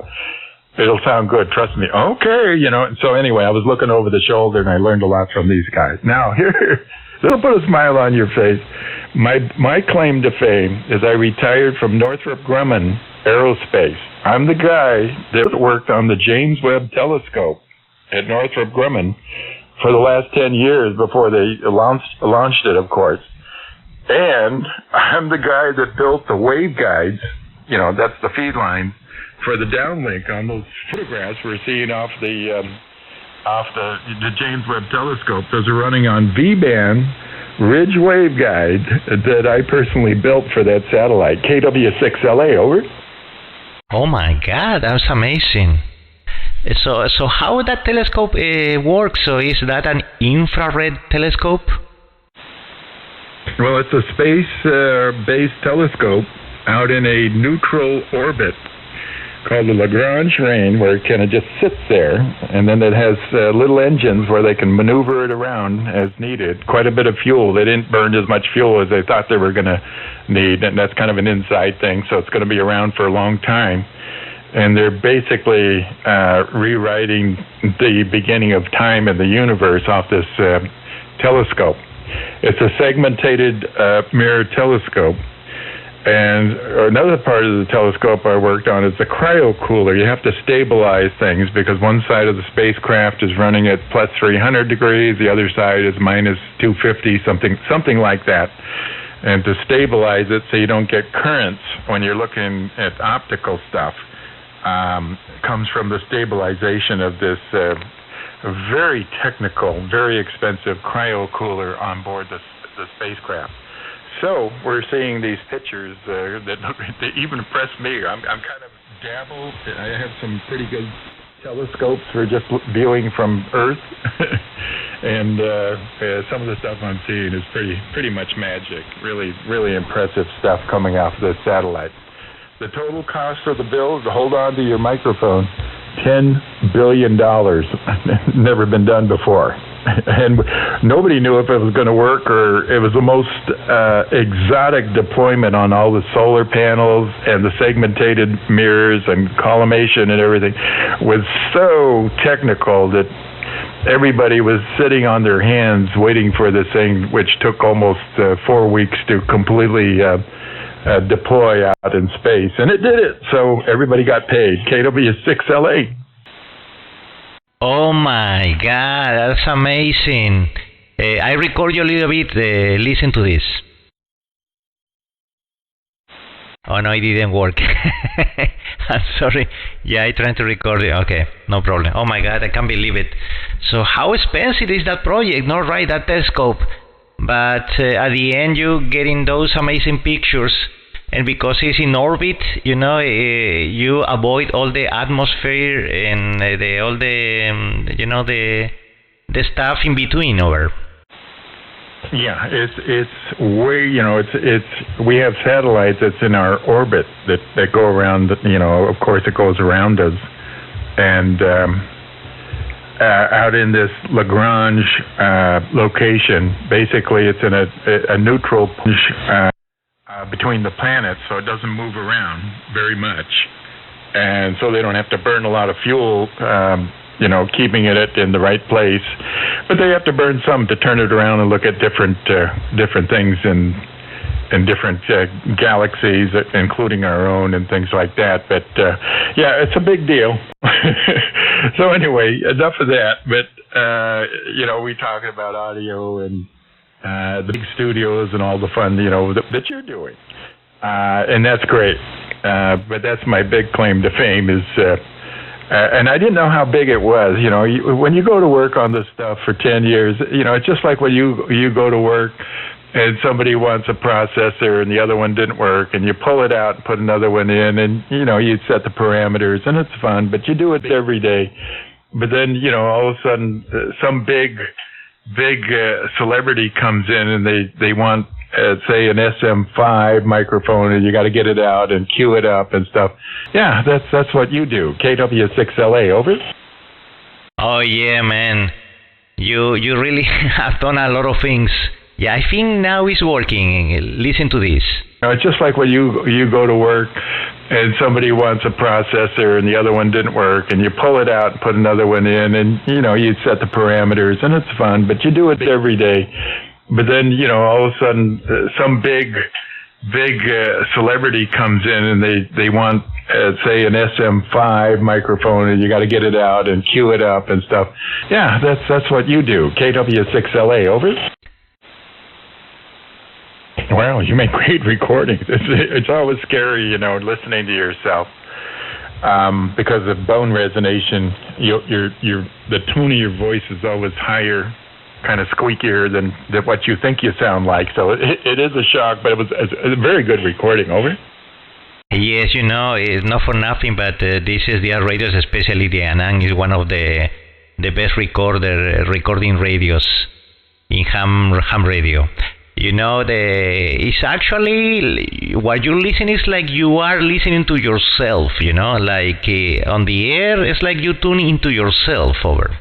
It'll sound good, trust me. Okay, you know. So anyway, I was looking over the shoulder and I learned a lot from these guys. Now, here, it'll put a smile on your face. My claim to fame is I retired from Northrop Grumman Aerospace. I'm the guy that worked on the James Webb Telescope at Northrop Grumman for the last 10 years before they launched it, of course. And I'm the guy that built the waveguides, you know, that's the feed line, for the downlink on those photographs we're seeing off the James Webb Telescope. Those are running on V-band Ridge waveguide that I personally built for that satellite. KW6LA, over. Oh my God, that's amazing. So how that telescope works? So is that an infrared telescope? Well, it's a space-based telescope out in a neutral orbit called the Lagrange range, where it kind of just sits there, and then it has little engines where they can maneuver it around as needed. Quite a bit of fuel. They didn't burn as much fuel as they thought they were going to need, and that's kind of an inside thing, so it's going to be around for a long time. And they're basically rewriting the beginning of time in the universe off this telescope. It's a segmented mirror telescope. And another part of the telescope I worked on is the cryo cooler. You have to stabilize things because one side of the spacecraft is running at plus 300 degrees, the other side is minus 250, something like that. And to stabilize it so you don't get currents when you're looking at optical stuff comes from the stabilization of this very technical, very expensive cryo cooler on board the spacecraft. So we're seeing these pictures that even impress me. I'm kind of dabbled. I have some pretty good telescopes for just viewing from Earth, and some of the stuff I'm seeing is pretty much magic. Really, really impressive stuff coming off this satellite. The total cost of the bill, to hold on to your microphone, $10 billion. Never been done before. And nobody knew if it was going to work, or it was the most exotic deployment on all the solar panels and the segmented mirrors and collimation and everything was so technical that everybody was sitting on their hands waiting for this thing, which took almost 4 weeks to completely deploy out in space. And it did it, so everybody got paid. KW6LA. Oh my God, that's amazing. I record you a little bit. Listen to this. Oh no, it didn't work. I'm sorry. Yeah, I tried to record it. Okay, no problem. Oh my God, I can't believe it. So how expensive is that project? Not right, that telescope. But at the end, you getting those amazing pictures. And because it's in orbit, you know, you avoid all the atmosphere and all the, you know, the stuff in between over. Yeah, it's way, you know, it's we have satellites that's in our orbit that go around, you know, of course it goes around us. And out in this Lagrange location, basically it's in a neutral between the planets, so it doesn't move around very much, and so they don't have to burn a lot of fuel, you know, keeping it in the right place. But they have to burn some to turn it around and look at different things in different galaxies, including our own and things like that. But yeah, it's a big deal. So anyway, enough of that. But you know, we talking about audio and the big studios and all the fun, you know, that you're doing, and that's great. But that's my big claim to fame is, and I didn't know how big it was. You know, when you go to work on this stuff for 10 years, you know, it's just like when you go to work and somebody wants a processor and the other one didn't work, and you pull it out and put another one in, and you know, you set the parameters, and it's fun, but you do it every day. But then, you know, all of a sudden, some big celebrity comes in and they want say an SM5 microphone, and you got to get it out and cue it up and stuff. Yeah, that's what you do. KW6LA, over. Oh yeah, man. You really have done a lot of things. Yeah, I think now it's working. Listen to this. It's just like when you go to work and somebody wants a processor and the other one didn't work, and you pull it out and put another one in, and you set the parameters, and it's fun, but you do it every day. But then all of a sudden some big celebrity comes in and they want say an SM5 microphone, and you got to get it out and cue it up and stuff. Yeah, that's what you do. KW6LA, over. Wow, you make great recordings. It's always scary, listening to yourself, because of bone resonation. The tone of your voice is always higher, kind of squeakier than what you think you sound like. So it is a shock, but it's a very good recording. Over. Yes, it's not for nothing, but this is the radios, especially the Anand, is one of the best recording radios in ham radio. It's actually, what you listen is like you are listening to yourself, like on the air, it's like you tune into yourself, over.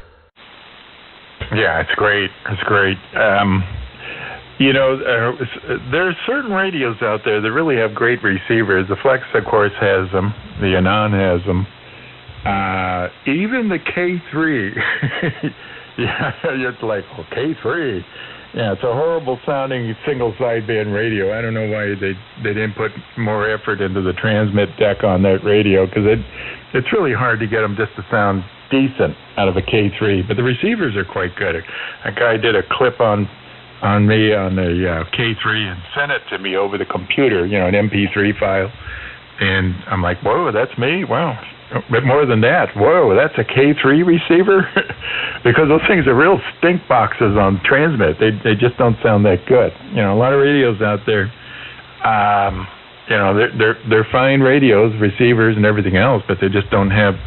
Yeah, it's great. It's great. There are certain radios out there that really have great receivers. The Flex, of course, has them. The Anand has them. Even the K3. Yeah, it's like, K3. Yeah, it's a horrible sounding single sideband radio. I don't know why they didn't put more effort into the transmit deck on that radio, because it's really hard to get them just to sound decent out of a K3. But the receivers are quite good. A guy did a clip on me on a K3 and sent it to me over the computer, an MP3 file. And I'm like, whoa, that's me? Wow. But more than that, whoa, that's a K3 receiver? Because those things are real stink boxes on transmit. They just don't sound that good. A lot of radios out there, they're fine radios, receivers and everything else, but they just don't have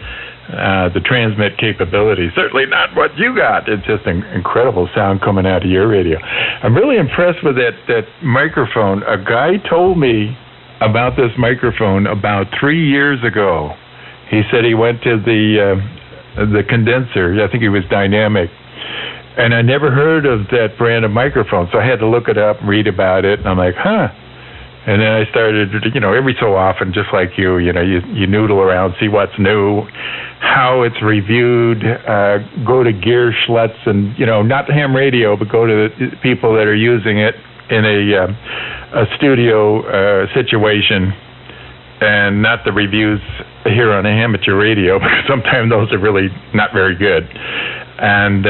the transmit capability. Certainly not what you got. It's just an incredible sound coming out of your radio. I'm really impressed with that microphone. A guy told me about this microphone about 3 years ago. He said he went to the condenser. I think it was Dynamic. And I never heard of that brand of microphone, so I had to look it up, read about it, and I'm like, huh. And then I started, every so often, just like you noodle around, see what's new, how it's reviewed, go to Gear Schlutz and, not the ham radio, but go to the people that are using it in a studio situation, and not the reviews here on a amateur radio, because sometimes those are really not very good. And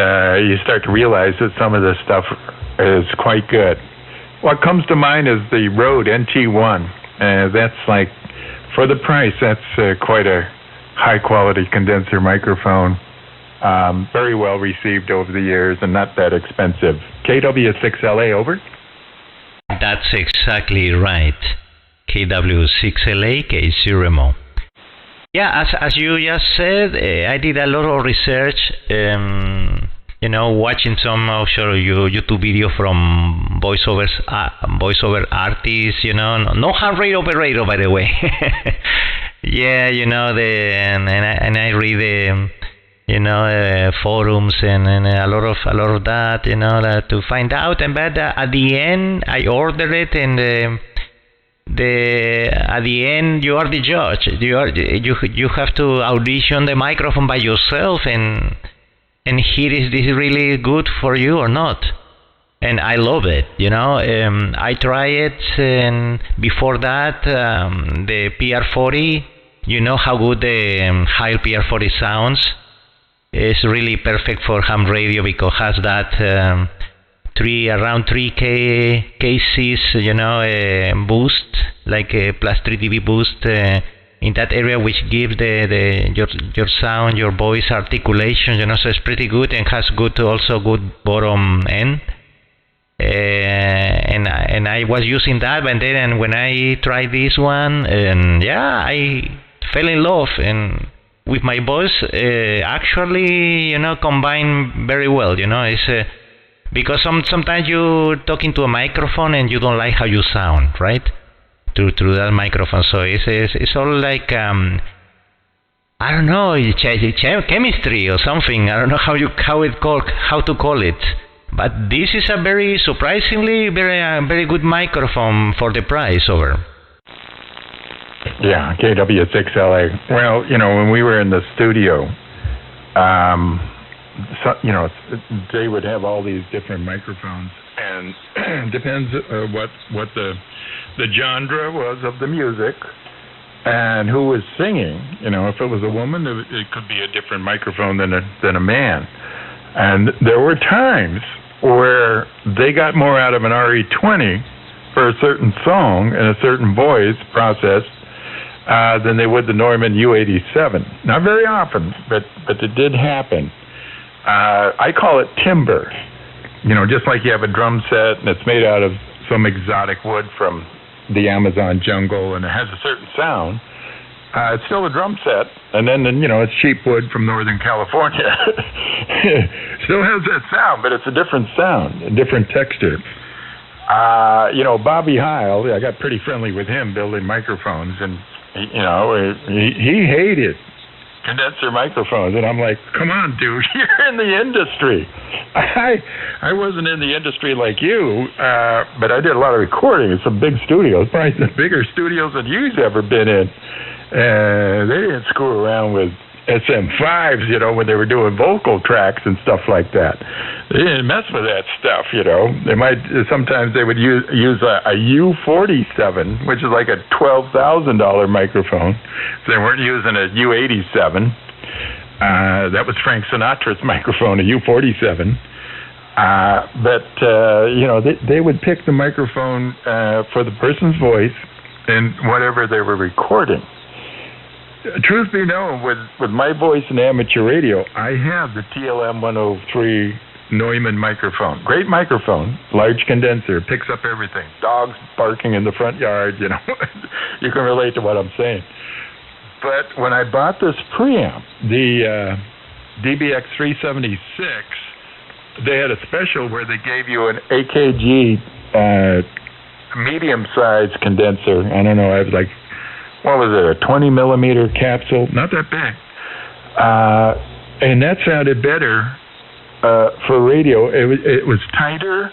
you start to realize that some of this stuff is quite good. What comes to mind is the Rode NT1. That's like, for the price, that's quite a high-quality condenser microphone. Very well received over the years and not that expensive. KW6LA, over? That's exactly right. KW6LA, K0MO. Yeah, as you just said, I did a lot of research, watching some YouTube video from voiceover artists, no ham radio operator, by the way. Yeah, and I read forums and a lot of that, to find out. And but at the end, I ordered it, and at the end, you are the judge. You have to audition the microphone by yourself and hear is this really good for you or not. And I love it. I try it, and before that, the PR40. You know how good the high PR40 sounds. It's really perfect for ham radio because it has that around 3 kcs, boost, like a plus 3 dB boost in that area, which gives your sound, your voice articulation, so it's pretty good, and has also good bottom end. And I was using that, and then when I tried this one, and I fell in love, and with my voice, actually, combine very well, it's Because sometimes you talking to a microphone and you don't like how you sound, right? Through that microphone. So it's all like I don't know, chemistry or something. I don't know how to call it. But this is a very surprisingly very good microphone for the price over. Yeah, KW6LA. Well, when we were in the studio, they would have all these different microphones, and depends what the genre was of the music and who was singing. If it was a woman, it could be a different microphone than a man. And there were times where they got more out of an RE20 for a certain song and a certain voice process than they would the Neumann U87. Not very often, but it did happen. I call it timber. Just like you have a drum set and it's made out of some exotic wood from the Amazon jungle and it has a certain sound. It's still a drum set, and then it's cheap wood from Northern California. Still has that sound, but it's a different sound, a different texture. Bobby Heil, I got pretty friendly with him building microphones, and he hated condenser microphones, and I'm like, come on, dude, you're in the industry. I wasn't in the industry like you, but I did a lot of recording in some big studios, probably some bigger studios than you've ever been in. They didn't screw around with SM5s, when they were doing vocal tracks and stuff like that. They didn't mess with that stuff, Sometimes they would use a U47, which is like a $12,000 microphone. They weren't using a U87. That was Frank Sinatra's microphone, a U47. They would pick the microphone for the person's voice and whatever they were recording. Truth be known, with my voice in amateur radio, I have the TLM 103 Neumann microphone. Great microphone, large condenser, picks up everything. Dogs barking in the front yard, You can relate to what I'm saying. But when I bought this preamp, the DBX 376, they had a special where they gave you an AKG medium-sized condenser. I don't know, I was like, what was it, a 20 millimeter capsule? Not that big. And that sounded better for radio. It was tighter,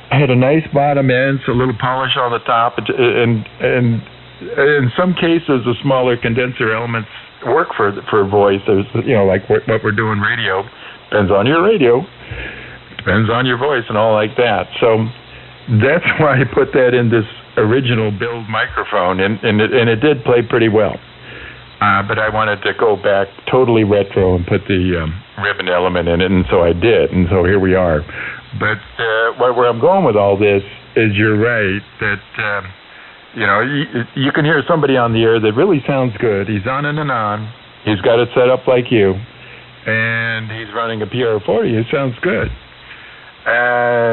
had a nice bottom end, so a little polish on the top, and in some cases the smaller condenser elements work for voice. There's, like what we're doing radio, depends on your radio, depends on your voice and all like that. So that's why I put that in this original build microphone, and it did play pretty well. But I wanted to go back totally retro and put the ribbon element in it, and so I did, and so here we are. But where I'm going with all this is, you're right that you can hear somebody on the air that really sounds good. He's on and on. He's got it set up like you, and he's running a PR40. It sounds good.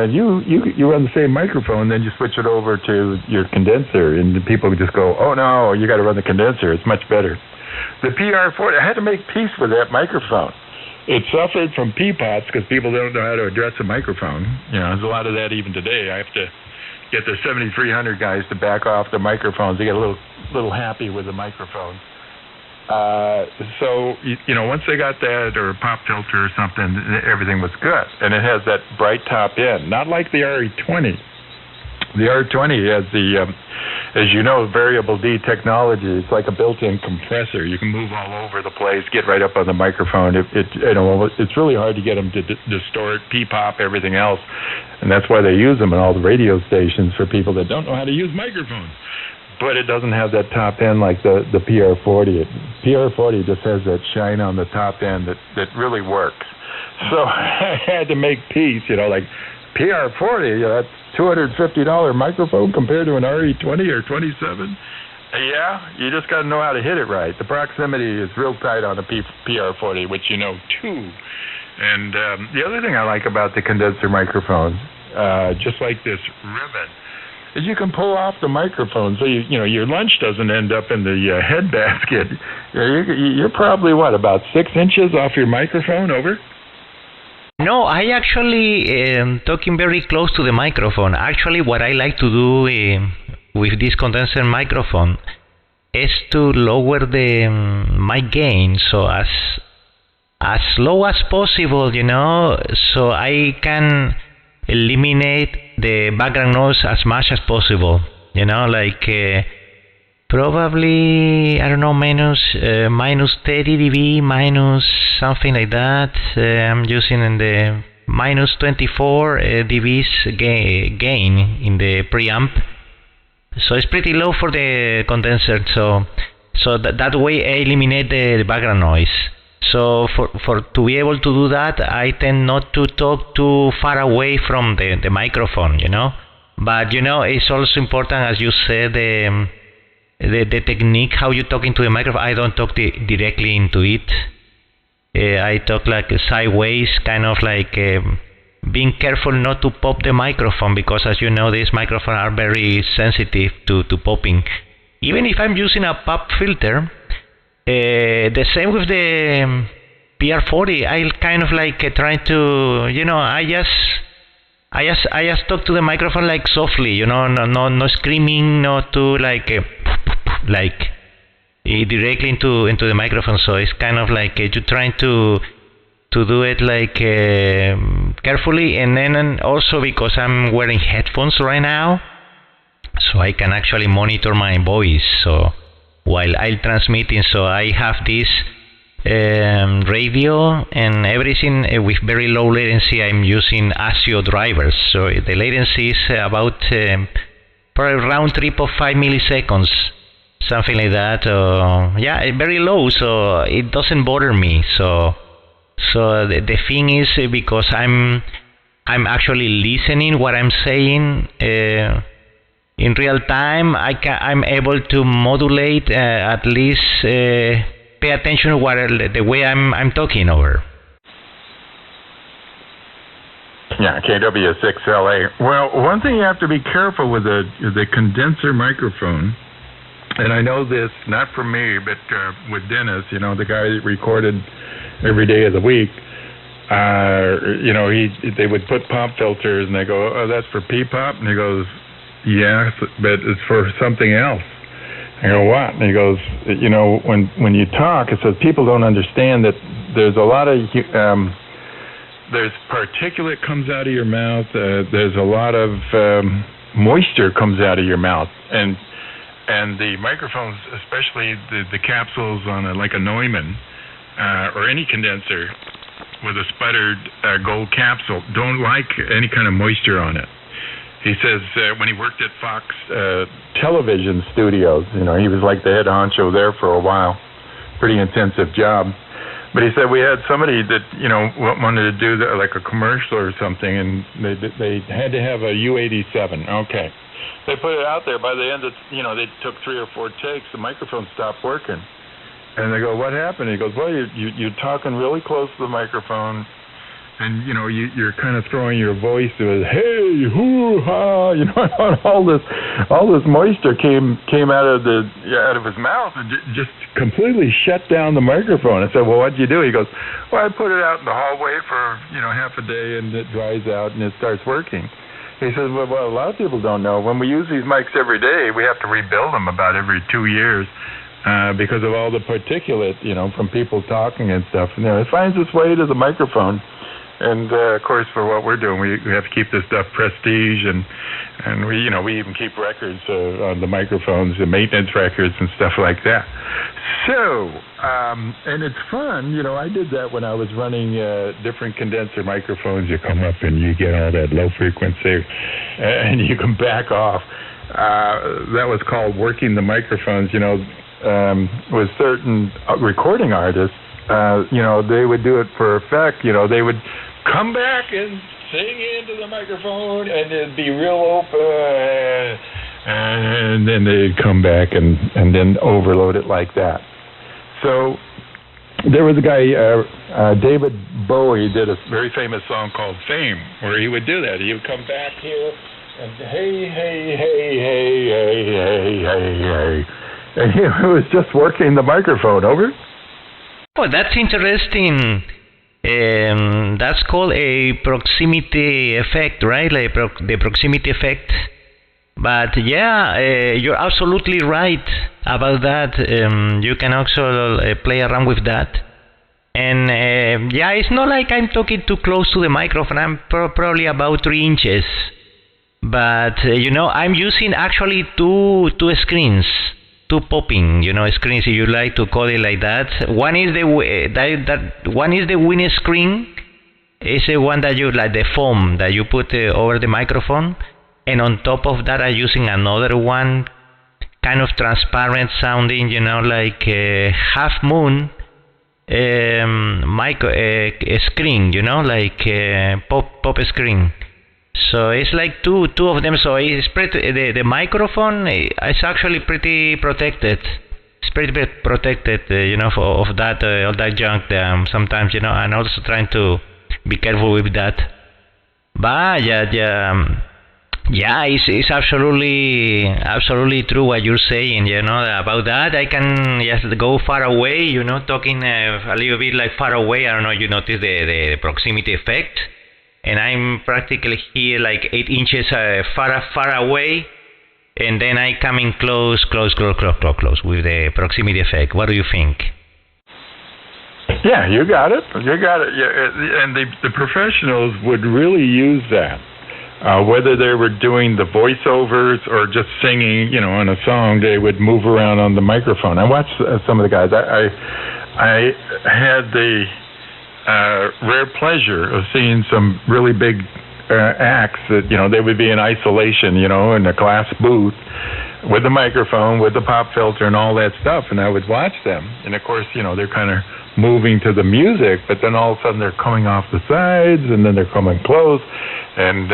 You run the same microphone, then you switch it over to your condenser, and the people just go, oh no, you got to run the condenser, it's much better. The PR40, I had to make peace with that microphone. It suffered from peapots because people don't know how to address a microphone. There's a lot of that even today. I have to get the 7300 guys to back off the microphones. They get a little happy with the microphones. So once they got that, or a pop filter or something, everything was good. And it has that bright top end, not like the RE20. The RE20 has the, as you know, variable D technology. It's like a built-in compressor. You can move all over the place, get right up on the microphone. It's really hard to get them to distort, pop, everything else. And that's why they use them in all the radio stations for people that don't know how to use microphones. But it doesn't have that top end like the PR40. PR40 just has that shine on the top end that really works. So I had to make peace, like PR40, that's $250 microphone compared to an RE20 or 27. Yeah, you just got to know how to hit it right. The proximity is real tight on the PR40, which you know too. And the other thing I like about the condenser microphones, just like this ribbon, is you can pull off the microphone, so your lunch doesn't end up in the head basket. You're probably about 6 inches off your microphone over. No, I actually am talking very close to the microphone. Actually, what I like to do with this condenser microphone is to lower the mic gain, so as low as possible, so I can eliminate the background noise as much as possible. Probably, I don't know, minus 30 dB, minus something like that. I'm using in the minus 24 dBs gain in the preamp. So it's pretty low for the condenser. So that way I eliminate the background noise. So for to be able to do that, I tend not to talk too far away from the microphone, But it's also important, as you said, the technique, how you talk into the microphone. I don't talk directly into it. I talk like sideways, kind of like being careful not to pop the microphone, because as you know, these microphones are very sensitive to popping. Even if I'm using a pop filter, the same with the PR40. I kind of like trying to, I just talk to the microphone like softly, no screaming, not to like directly into the microphone. So it's kind of like you're trying to do it like carefully, and then also because I'm wearing headphones right now, so I can actually monitor my voice. So while I'm transmitting, so I have this radio and everything with very low latency. I'm using ASIO drivers, so the latency is about probably round trip of 5 milliseconds, something like that. Very low, so it doesn't bother me. So the thing is, because I'm actually listening what I'm saying in real time, I'm able to modulate, at least pay attention to the way I'm talking over. Yeah, K0MO. Well, one thing you have to be careful with the condenser microphone, and I know this not from me, but with Dennis, the guy that recorded every day of the week. They would put pop filters, and they go, "Oh, that's for P-pop," and he goes, "Yes, but it's for something else." I go, "What?" And he goes, when you talk, it says people don't understand that there's a lot of there's particulate comes out of your mouth. There's a lot of moisture comes out of your mouth, and the microphones, especially the capsules on like a Neumann or any condenser with a sputtered gold capsule, don't like any kind of moisture on it. He says when he worked at Fox television studios, he was like the head honcho there for a while. Pretty intensive job. But he said we had somebody that, wanted to do like a commercial or something, and they had to have a U87. Okay. They put it out there. By the end of, they took 3 or 4 takes. The microphone stopped working. And they go, "What happened?" He goes, "Well, you're talking really close to the microphone, and you're kind of throwing your voice to it. Hey, hoo ha, all this moisture came out of his mouth and just completely shut down the microphone." I said, "Well, what'd you do?" He goes, "Well, I put it out in the hallway for half a day, and it dries out and it starts working." He says, well, a lot of people don't know. When we use these mics every day, we have to rebuild them about every 2 years. Because of all the particulate, from people talking and stuff. And it finds its way to the microphone. And, of course, for what we're doing, we have to keep this stuff prestige. And we even keep records on the microphones, the maintenance records and stuff like that. So, and it's fun. I did that when I was running different condenser microphones. You come up and you get all that low frequency, and you can back off. That was called working the microphones, with certain recording artists, they would do it for effect. They would come back and sing into the microphone, and it'd be real open, and then they'd come back and then overload it like that. So there was a guy, David Bowie, did a very famous song called Fame, where he would do that. He would come back here and hey, hey, hey, hey, hey, hey, hey, hey. And he was just working the microphone. Over. Oh, that's interesting. That's called a proximity effect, right? Like the proximity effect. But yeah, you're absolutely right about that. You can also play around with that. And yeah, it's not like I'm talking too close to the microphone. I'm probably about 3 inches. But I'm using actually two screens, 2 popping, screens, if you like to call it like that. One is the wind screen. It's the one that you like, the foam that you put over the microphone. And on top of that, I'm using another one, kind of transparent sounding, like half moon screen, like pop screen. So it's like two of them. So it's pretty, the microphone is actually pretty protected. It's pretty protected, of that all that junk. Sometimes, I'm also trying to be careful with that. But yeah, it's absolutely true what you're saying, about that. I can just go far away, talking a little bit like far away. I don't know, you notice the proximity effect. And I'm practically here like 8 inches far away. And then I come in close with the proximity effect. What do you think? Yeah, you got it. Yeah, and the professionals would really use that. Whether they were doing the voiceovers or just singing, on a song, they would move around on the microphone. I watched some of the guys. I had the rare pleasure of seeing some really big acts that, they would be in isolation, in a glass booth with the microphone, with the pop filter and all that stuff, and I would watch them. And of course, they're kind of moving to the music, but then all of a sudden they're coming off the sides, and then they're coming close, and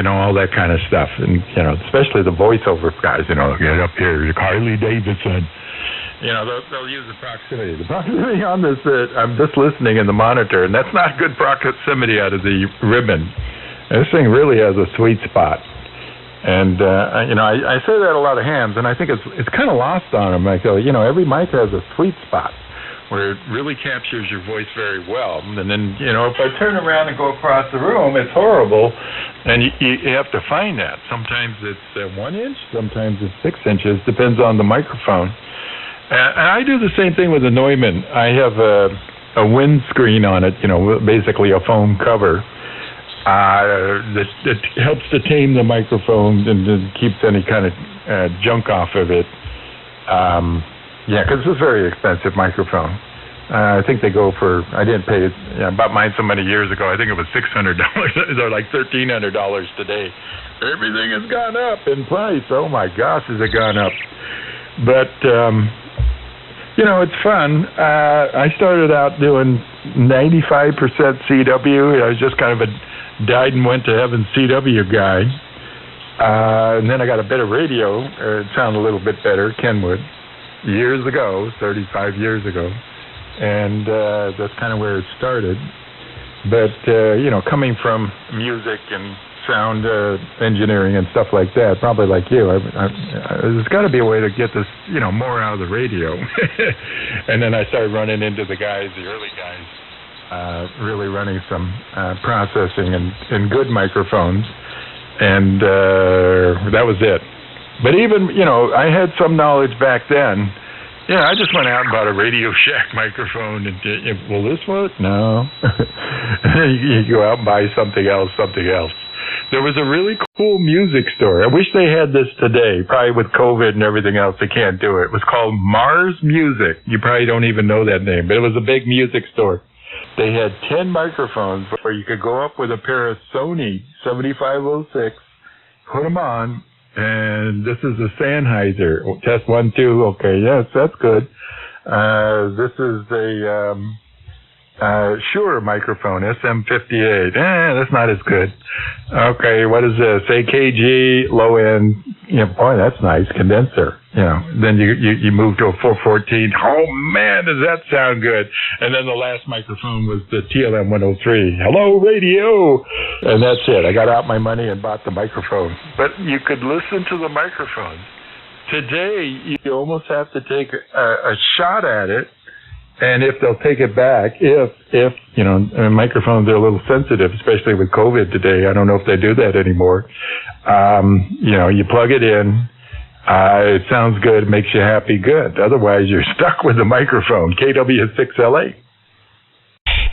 all that kind of stuff. And especially the voiceover guys, get up here, Harley Davidson. They'll use the proximity. The proximity on this, I'm just listening in the monitor, and that's not good proximity out of the ribbon. This thing really has a sweet spot. And, I say that a lot of hands, and I think it's kind of lost on them. I go, every mic has a sweet spot where it really captures your voice very well. And then, if I turn around and go across the room, it's horrible. And you have to find that. Sometimes it's 1 inch, sometimes it's 6 inches, depends on the microphone. And I do the same thing with the Neumann. I have a windscreen on it, basically a foam cover. That helps to tame the microphone and keeps any kind of junk off of it. Because it's a very expensive microphone. I think they go for, I didn't pay it, I bought mine so many years ago, I think it was $600. They're like $1,300 today. Everything has gone up in price. Oh my gosh, has it gone up. But, it's fun. I started out doing 95% CW. I was just kind of a died and went to heaven CW guy. And then I got a bit of radio. It sounded a little bit better, Kenwood, years ago, 35 years ago. And that's kind of where it started. But, coming from music and sound engineering and stuff like that, probably like you, there's got to be a way to get this, more out of the radio. And then I started running into the early guys, really running some processing and good microphones. And that was it. But even, I had some knowledge back then. I just went out and bought a Radio Shack microphone. And will this work? No. You go out and buy something else. There was a really cool music store. I wish they had this today. Probably with COVID and everything else, they can't do it. It was called Mars Music. You probably don't even know that name, but it was a big music store. They had 10 microphones where you could go up with a pair of Sony 7506, put them on, and this is a Sennheiser. Test 1, 2. Okay, yes, that's good. This is a Shure microphone, SM58. That's not as good. Okay, what is this? AKG, low end. Boy, that's nice. Condenser. Then you move to a 414. Oh man, does that sound good? And then the last microphone was the TLM 103. Hello, radio. And that's it. I got out my money and bought the microphone. But you could listen to the microphone. Today, you almost have to take a shot at it and if they'll take it back, if you know, microphones are a little sensitive, especially with COVID today. I don't know if they do that anymore. You know, you plug it in, it sounds good, makes you happy, good. Otherwise, you're stuck with the microphone. KW6LA.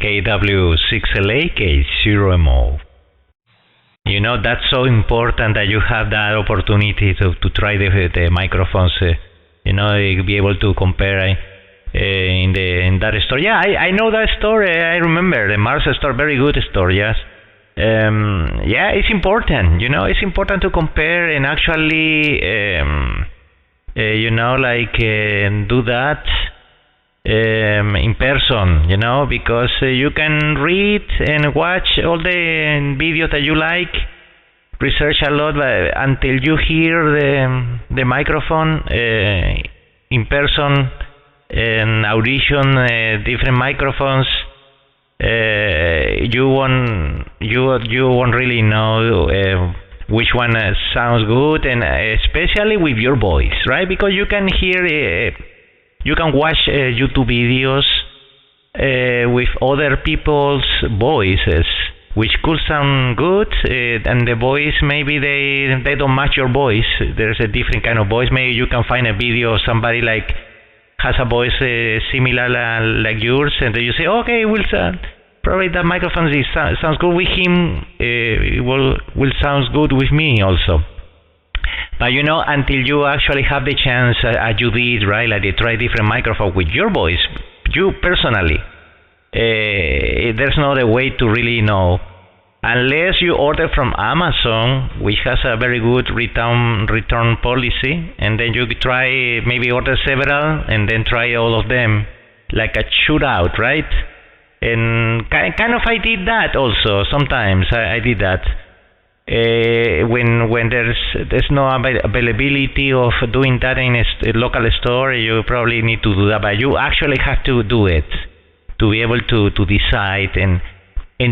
KW6LA, K0MO. You know, that's so important that you have that opportunity to try the microphones, you know, be able to compare in that store. Yeah, I know that store. I remember the Mars store, very good store, yes. Yeah, it's important, you know, it's important to compare and actually, you know, like do that in person, you know, because you can read and watch all the videos that you like, research a lot, but until you hear the microphone in person and audition different microphones, you won't really know which one sounds good, and especially with your voice, right? Because you can hear. You can watch YouTube videos with other people's voices, which could sound good, and the voice, maybe they don't match your voice. There's a different kind of voice. Maybe you can find a video of somebody like has a voice similar like yours, and then you say, okay, will probably that microphone sounds good with him. Will sound good with me also. But you know, until you actually have the chance, as you did, right, like you try different microphones with your voice, you personally, there's no other way to really know. Unless you order from Amazon, which has a very good return policy, and then you try, maybe order several, and then try all of them, like a shootout, right? And kind of I did that also, sometimes I did that. When there's no availability of doing that in a local store, you probably need to do that, but you actually have to do it to be able to decide and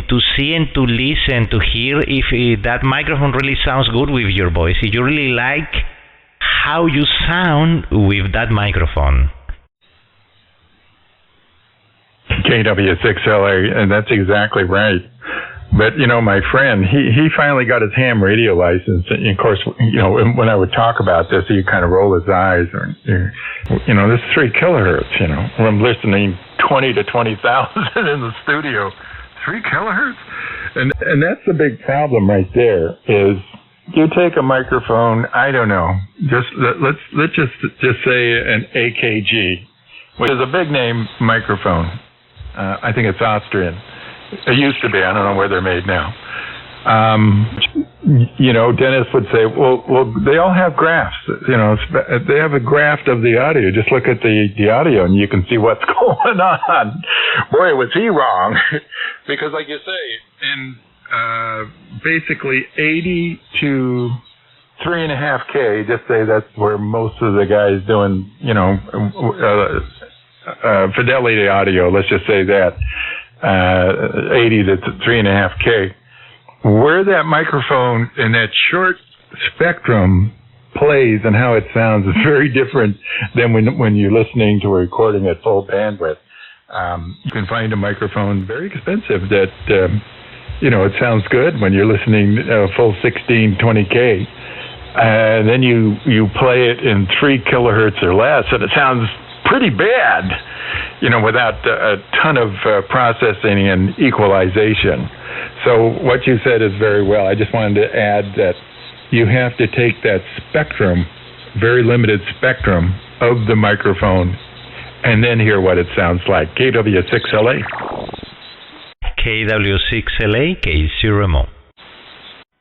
to see and to listen, to hear if that microphone really sounds good with your voice, if you really like how you sound with that microphone. KW6LA, and that's exactly right. But, you know, my friend, he finally got his ham radio license. And, of course, you know, when I would talk about this, he'd kind of roll his eyes. Or, you know, this is 3 kilohertz, you know. I'm listening 20 to 20,000 in the studio. 3 kilohertz? And that's the big problem right there is you take a microphone, I don't know, let's just say an AKG, which is a big name microphone. I think it's Austrian. It used to be. I don't know where they're made now. You know, Dennis would say, well, they all have graphs. You know, they have a graph of the audio. Just look at the audio and you can see what's going on. Boy, was he wrong. Because like you say, in basically 80 to 3.5K, just say that's where most of the guys doing, you know, fidelity audio, let's just say that. 80 to 3.5K, where that microphone in that short spectrum plays and how it sounds is very different than when you're listening to a recording at full bandwidth. You can find a microphone very expensive that, you know, it sounds good when you're listening full 16, 20K. And then you play it in 3 kilohertz or less, and it sounds pretty bad, you know, without a ton of processing and equalization. So what you said is very well. I just wanted to add that you have to take that spectrum, very limited spectrum of the microphone, and then hear what it sounds like. KW6LA. KW6LA, K0MO.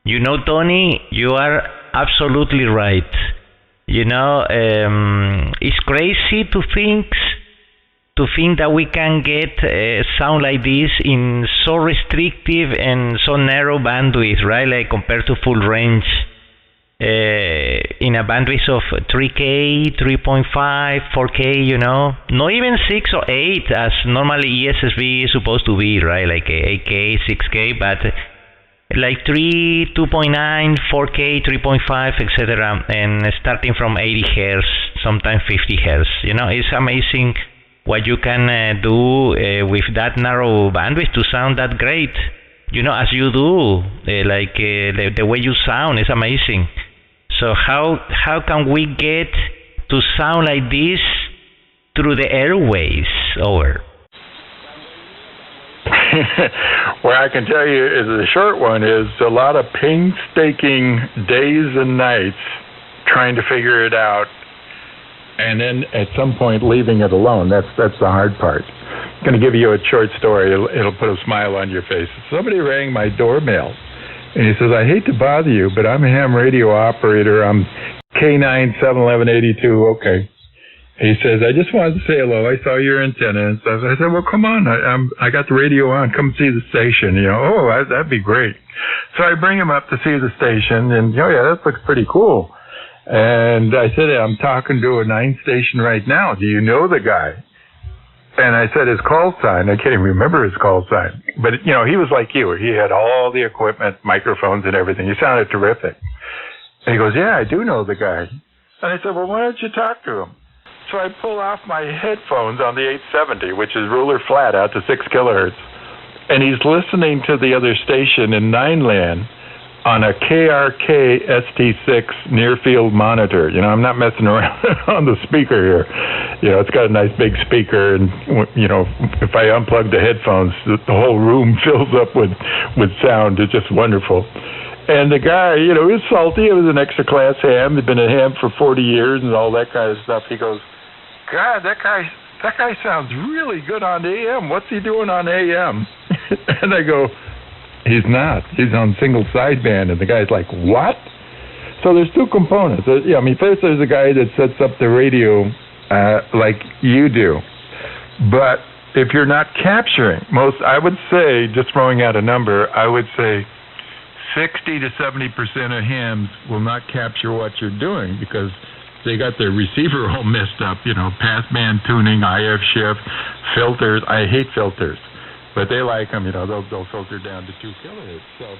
You know, Tony, you are absolutely right. You know, it's crazy to think that we can get sound like this in so restrictive and so narrow bandwidth, right? Like compared to full range, in a bandwidth of 3K, 3.5, 4K, you know, not even 6 or 8 as normally ESSB is supposed to be, right? Like 8K, 6K, but like 3, 2.9, 4K, 3.5, etc. And starting from 80 Hz, sometimes 50 Hz. You know, it's amazing what you can do with that narrow bandwidth to sound that great. As you do, the way you sound is amazing. So how can we get to sound like this through the airways? Over. Well, I can tell you, the short one is a lot of painstaking days and nights trying to figure it out, and then at some point leaving it alone. That's the hard part. I'm going to give you a short story. It'll put a smile on your face. Somebody rang my doorbell, and he says, "I hate to bother you, but I'm a ham radio operator. I'm K0MO 71182. Okay." He says, "I just wanted to say hello. I saw your antenna and stuff." I said, "Well, come on. I got the radio on. Come see the station." "Oh, that'd be great." So I bring him up to see the station, and yeah, that looks pretty cool. And I said, "I'm talking to a 9 station right now. Do you know the guy?" And I said his call sign. I can't even remember his call sign. But, he was like you. He had all the equipment, microphones and everything. He sounded terrific. And he goes, "Yeah, I do know the guy." And I said, "Well, why don't you talk to him?" So I pull off my headphones on the 870, which is ruler flat out to 6 kilohertz. And he's listening to the other station in 9LAN on a KRK ST6 near field monitor. I'm not messing around on the speaker here. It's got a nice big speaker, and if I unplug the headphones, the whole room fills up with sound. It's just wonderful. And the guy, he was salty. It was an extra class ham. He'd been a ham for 40 years and all that kind of stuff. He goes, "God, that guy sounds really good on AM. What's he doing on AM?" And I go, "He's not. He's on single sideband." And the guy's like, "What?" So there's 2 components. First there's a guy that sets up the radio like you do. But if you're not capturing, I would say, just throwing out a number, I would say 60 to 70% of hams will not capture what you're doing because they got their receiver all messed up, passband tuning, IF shift, filters. I hate filters, but they like them, they'll filter down to 2 kilohertz. So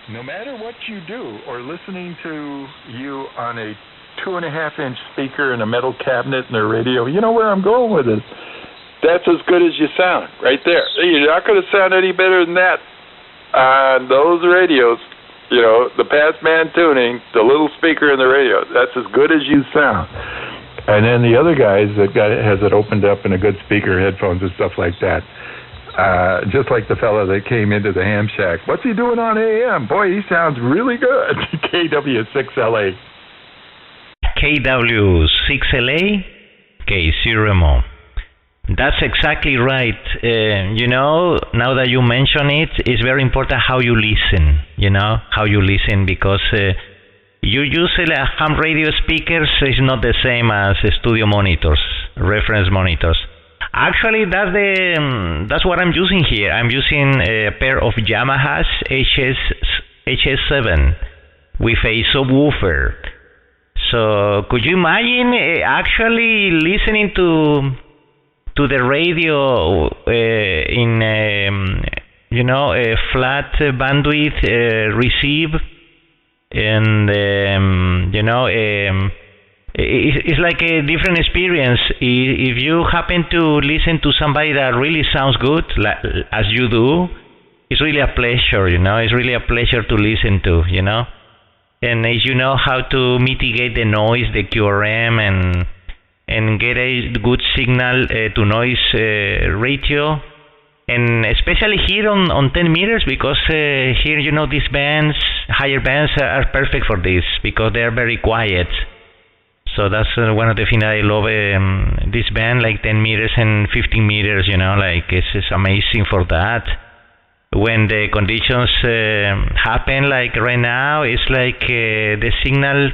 no matter what you do, or listening to you on a 2.5-inch speaker in a metal cabinet in the radio, you know where I'm going with this. That's as good as you sound right there. You're not going to sound any better than that on those radios. The passband tuning, the little speaker in the radio, that's as good as you sound. And then the other guys that has it opened up in a good speaker, headphones and stuff like that. Just like the fella that came into the ham shack. "What's he doing on AM? Boy, he sounds really good." KW6LA. KW6LA, K0MO. That's exactly right. Now that you mention it, it's very important how you listen, because you use ham radio speakers is not the same as studio monitors, reference monitors. Actually, that's what I'm using here. I'm using a pair of Yamaha's HS7 with a subwoofer. So could you imagine actually listening to the radio in a flat bandwidth receive, and it's like a different experience. If you happen to listen to somebody that really sounds good, as you do, it's really a pleasure. It's really a pleasure to listen to. And if you know how to mitigate the noise, the QRM, and get a good signal to noise ratio, and especially here on 10 meters, because here these bands, higher bands, are perfect for this because they are very quiet. So that's one of the things I love, this band, like 10 meters and 15 meters, it's amazing for that. When the conditions happen, like right now, it's like the signal,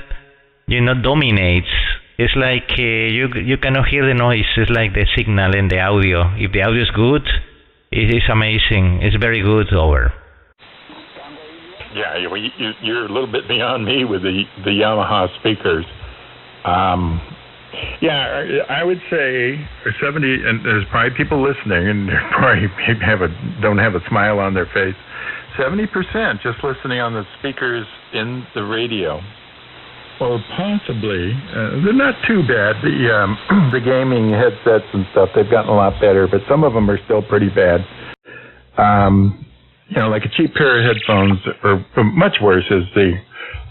dominates. It's like you cannot hear the noise. It's like the signal and the audio. If the audio is good, it is amazing. It's very good. Over. Yeah, you're a little bit beyond me with the Yamaha speakers. I would say 70, and there's probably people listening, and they probably don't have a smile on their face. 70% just listening on the speakers in the radio. or possibly, they're not too bad. The gaming headsets and stuff, they've gotten a lot better, but some of them are still pretty bad. Like a cheap pair of headphones, or much worse is the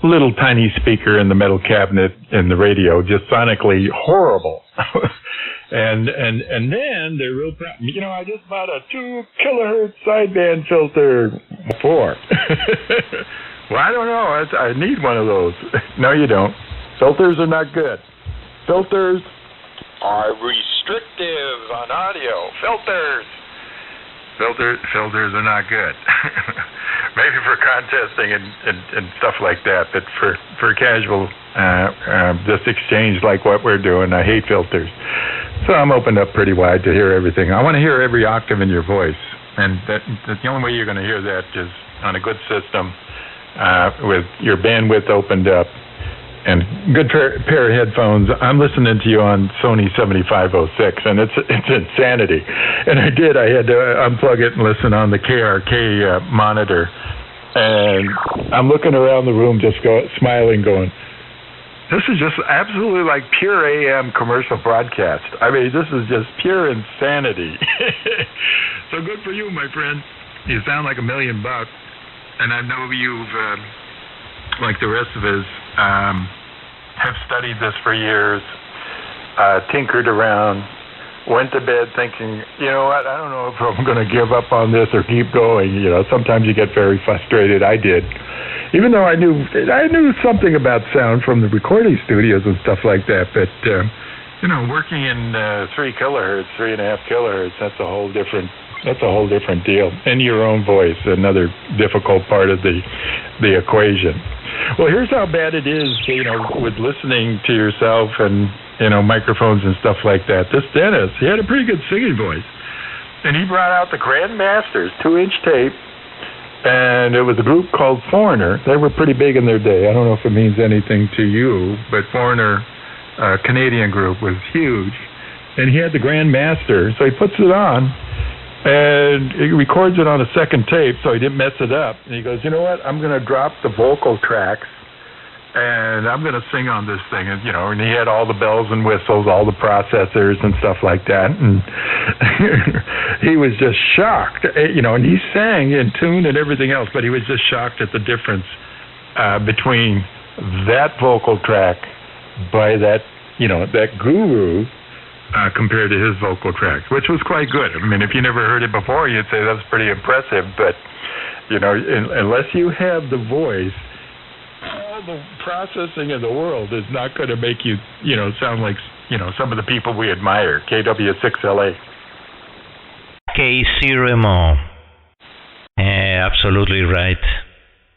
little tiny speaker in the metal cabinet in the radio, just sonically horrible. And then they're real proud. I just bought a 2 kilohertz sideband filter before. Well, I don't know. I need one of those. No, you don't. Filters are not good. Filters are restrictive on audio. Filters are not good. Maybe for contesting and stuff like that, but for casual just exchange like what we're doing, I hate filters. So I'm opened up pretty wide to hear everything. I want to hear every octave in your voice, and that's the only way you're going to hear that is on a good system with your bandwidth opened up and good pair of headphones. I'm listening to you on Sony 7506, and it's insanity. And I had to unplug it and listen on the KRK monitor. And I'm looking around the room just smiling, going, this is just absolutely like pure AM commercial broadcast. I mean, this is just pure insanity. So good for you, my friend. You sound like $1 million. And I know you've, like the rest of us, have studied this for years, tinkered around, went to bed thinking, you know what, I don't know if I'm going to give up on this or keep going. Sometimes you get very frustrated. I did. Even though I knew something about sound from the recording studios and stuff like that, but working in 3 kilohertz, 3.5 kilohertz, that's a whole different deal. And your own voice, another difficult part of the equation. Well, here's how bad it is, with listening to yourself and microphones and stuff like that. This Dennis, he had a pretty good singing voice, and he brought out the Grandmasters 2-inch tape. And it was a group called Foreigner. They were pretty big in their day. I don't know if it means anything to you, but Foreigner, a Canadian group, was huge. And he had the Grandmaster, so he puts it on, and he records it on a second tape so he didn't mess it up. And he goes, you know what, I'm going to drop the vocal tracks, and I'm going to sing on this thing. And, and he had all the bells and whistles, all the processors and stuff like that. And he was just shocked, and he sang in tune and everything else, but he was just shocked at the difference between that vocal track by that guru compared to his vocal tracks, which was quite good. I mean, if you never heard it before, you'd say that's pretty impressive, but, unless you have the voice, all the processing in the world is not going to make you, sound like, some of the people we admire. KW6LA. K0MO. Absolutely right.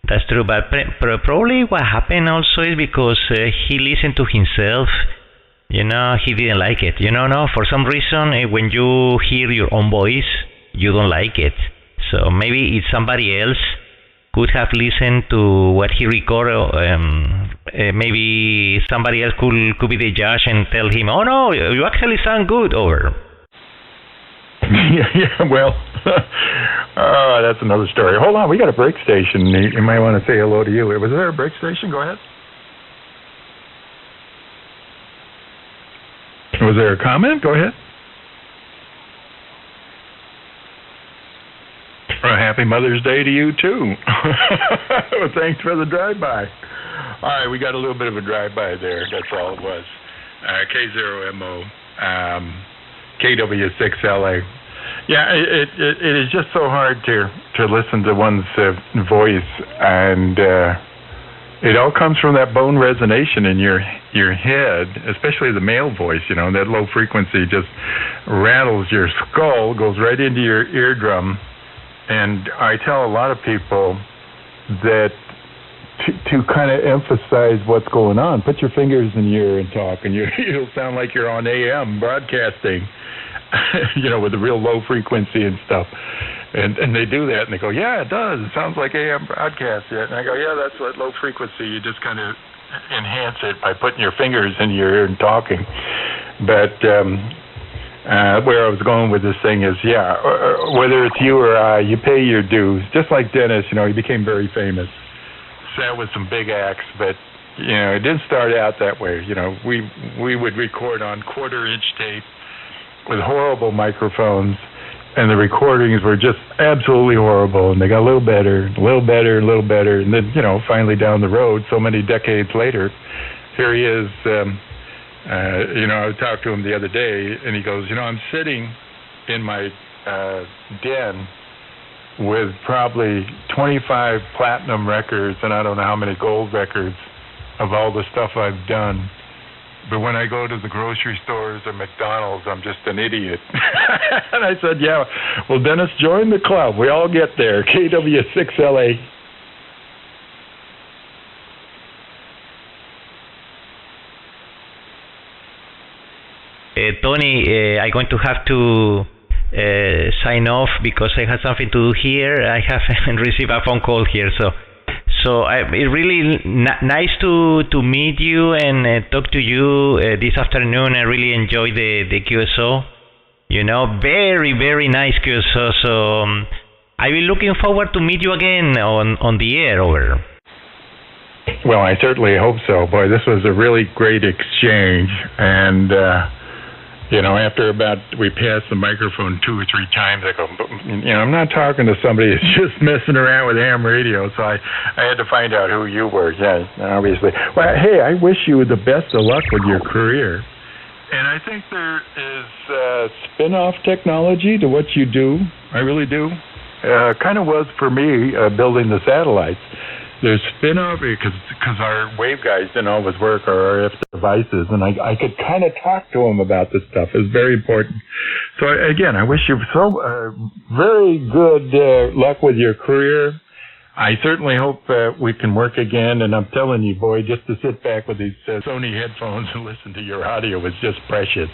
That's true, but probably what happened also is because he listened to himself. He didn't like it. No, for some reason, when you hear your own voice, you don't like it. So maybe it's somebody else could have listened to what he recorded. Maybe somebody else could be the judge and tell him, oh no, you actually sound good, over. Yeah, well, that's another story. Hold on, we got a break station. You might want to say hello to you. Was there a break station? Go ahead. Was there a comment? Go ahead. Well, happy Mother's Day to you, too. Well, thanks for the drive-by. All right, we got a little bit of a drive-by there. That's all it was. K0MO, KW6LA. Yeah, it is just so hard to listen to one's voice, and it all comes from that bone resonation in your head, especially the male voice. That low frequency just rattles your skull, goes right into your eardrum. And I tell a lot of people that to kind of emphasize what's going on, put your fingers in your ear and talk, and you'll sound like you're on AM broadcasting, with a real low frequency and stuff. And they do that, and they go, yeah, it does. It sounds like AM broadcast. Yeah. And I go, yeah, that's what low frequency. You just kind of enhance it by putting your fingers in your ear and talking. But where I was going with this thing is, whether it's you or I, you pay your dues. Just like Dennis, he became very famous. Sat with some big acts, but it didn't start out that way. We would record on quarter-inch tape with horrible microphones, and the recordings were just absolutely horrible, and they got a little better, a little better, a little better, and then, finally down the road, so many decades later, here he is. I talked to him the other day, and he goes, I'm sitting in my den with probably 25 platinum records, and I don't know how many gold records of all the stuff I've done. But when I go to the grocery stores or McDonald's, I'm just an idiot. And I said, yeah, well, Dennis, join the club. We all get there. KW6LA. Tony, I'm going to have to sign off because I have something to do here. I have received a phone call here, so it's really nice to meet you and talk to you this afternoon. I really enjoy the QSO. Very, very nice QSO. So I'll be looking forward to meet you again on the air. Over. Well, I certainly hope so. Boy, this was a really great exchange, and after we passed the microphone 2 or 3 times, I go, I'm not talking to somebody that's just messing around with ham radio, so I had to find out who you were. Yeah, obviously. Well, hey, I wish you the best of luck with your career. And I think there is spin-off technology to what you do. I really do. Kind of was for me building the satellites. There's spin-off because our waveguides didn't always work, our RF devices, and I could kind of talk to them about this stuff. It was very important. So again, I wish you very good luck with your career. I certainly hope we can work again, and I'm telling you, boy, just to sit back with these Sony headphones and listen to your audio is just precious.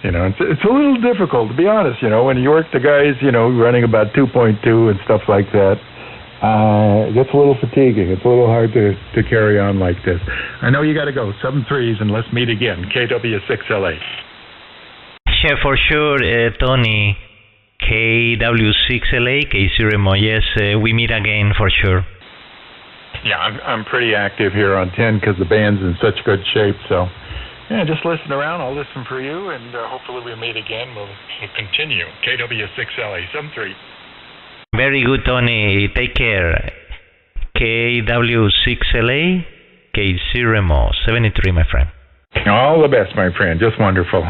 It's a little difficult, to be honest, when you work the guys, running about 2.2 and stuff like that. It gets a little fatiguing. It's a little hard to carry on like this. I know you got to go. 7-3s, and let's meet again. KW6LA. Yeah, for sure, Tony. KW6LA, K0MO. Yes, we meet again for sure. Yeah, I'm pretty active here on 10 because the band's in such good shape. So, yeah, just listen around. I'll listen for you, and hopefully we'll meet again. We'll continue. KW6LA, 7-3. Very good, Tony. Take care. KW6LA, K0MO, 73, my friend. All the best, my friend. Just wonderful.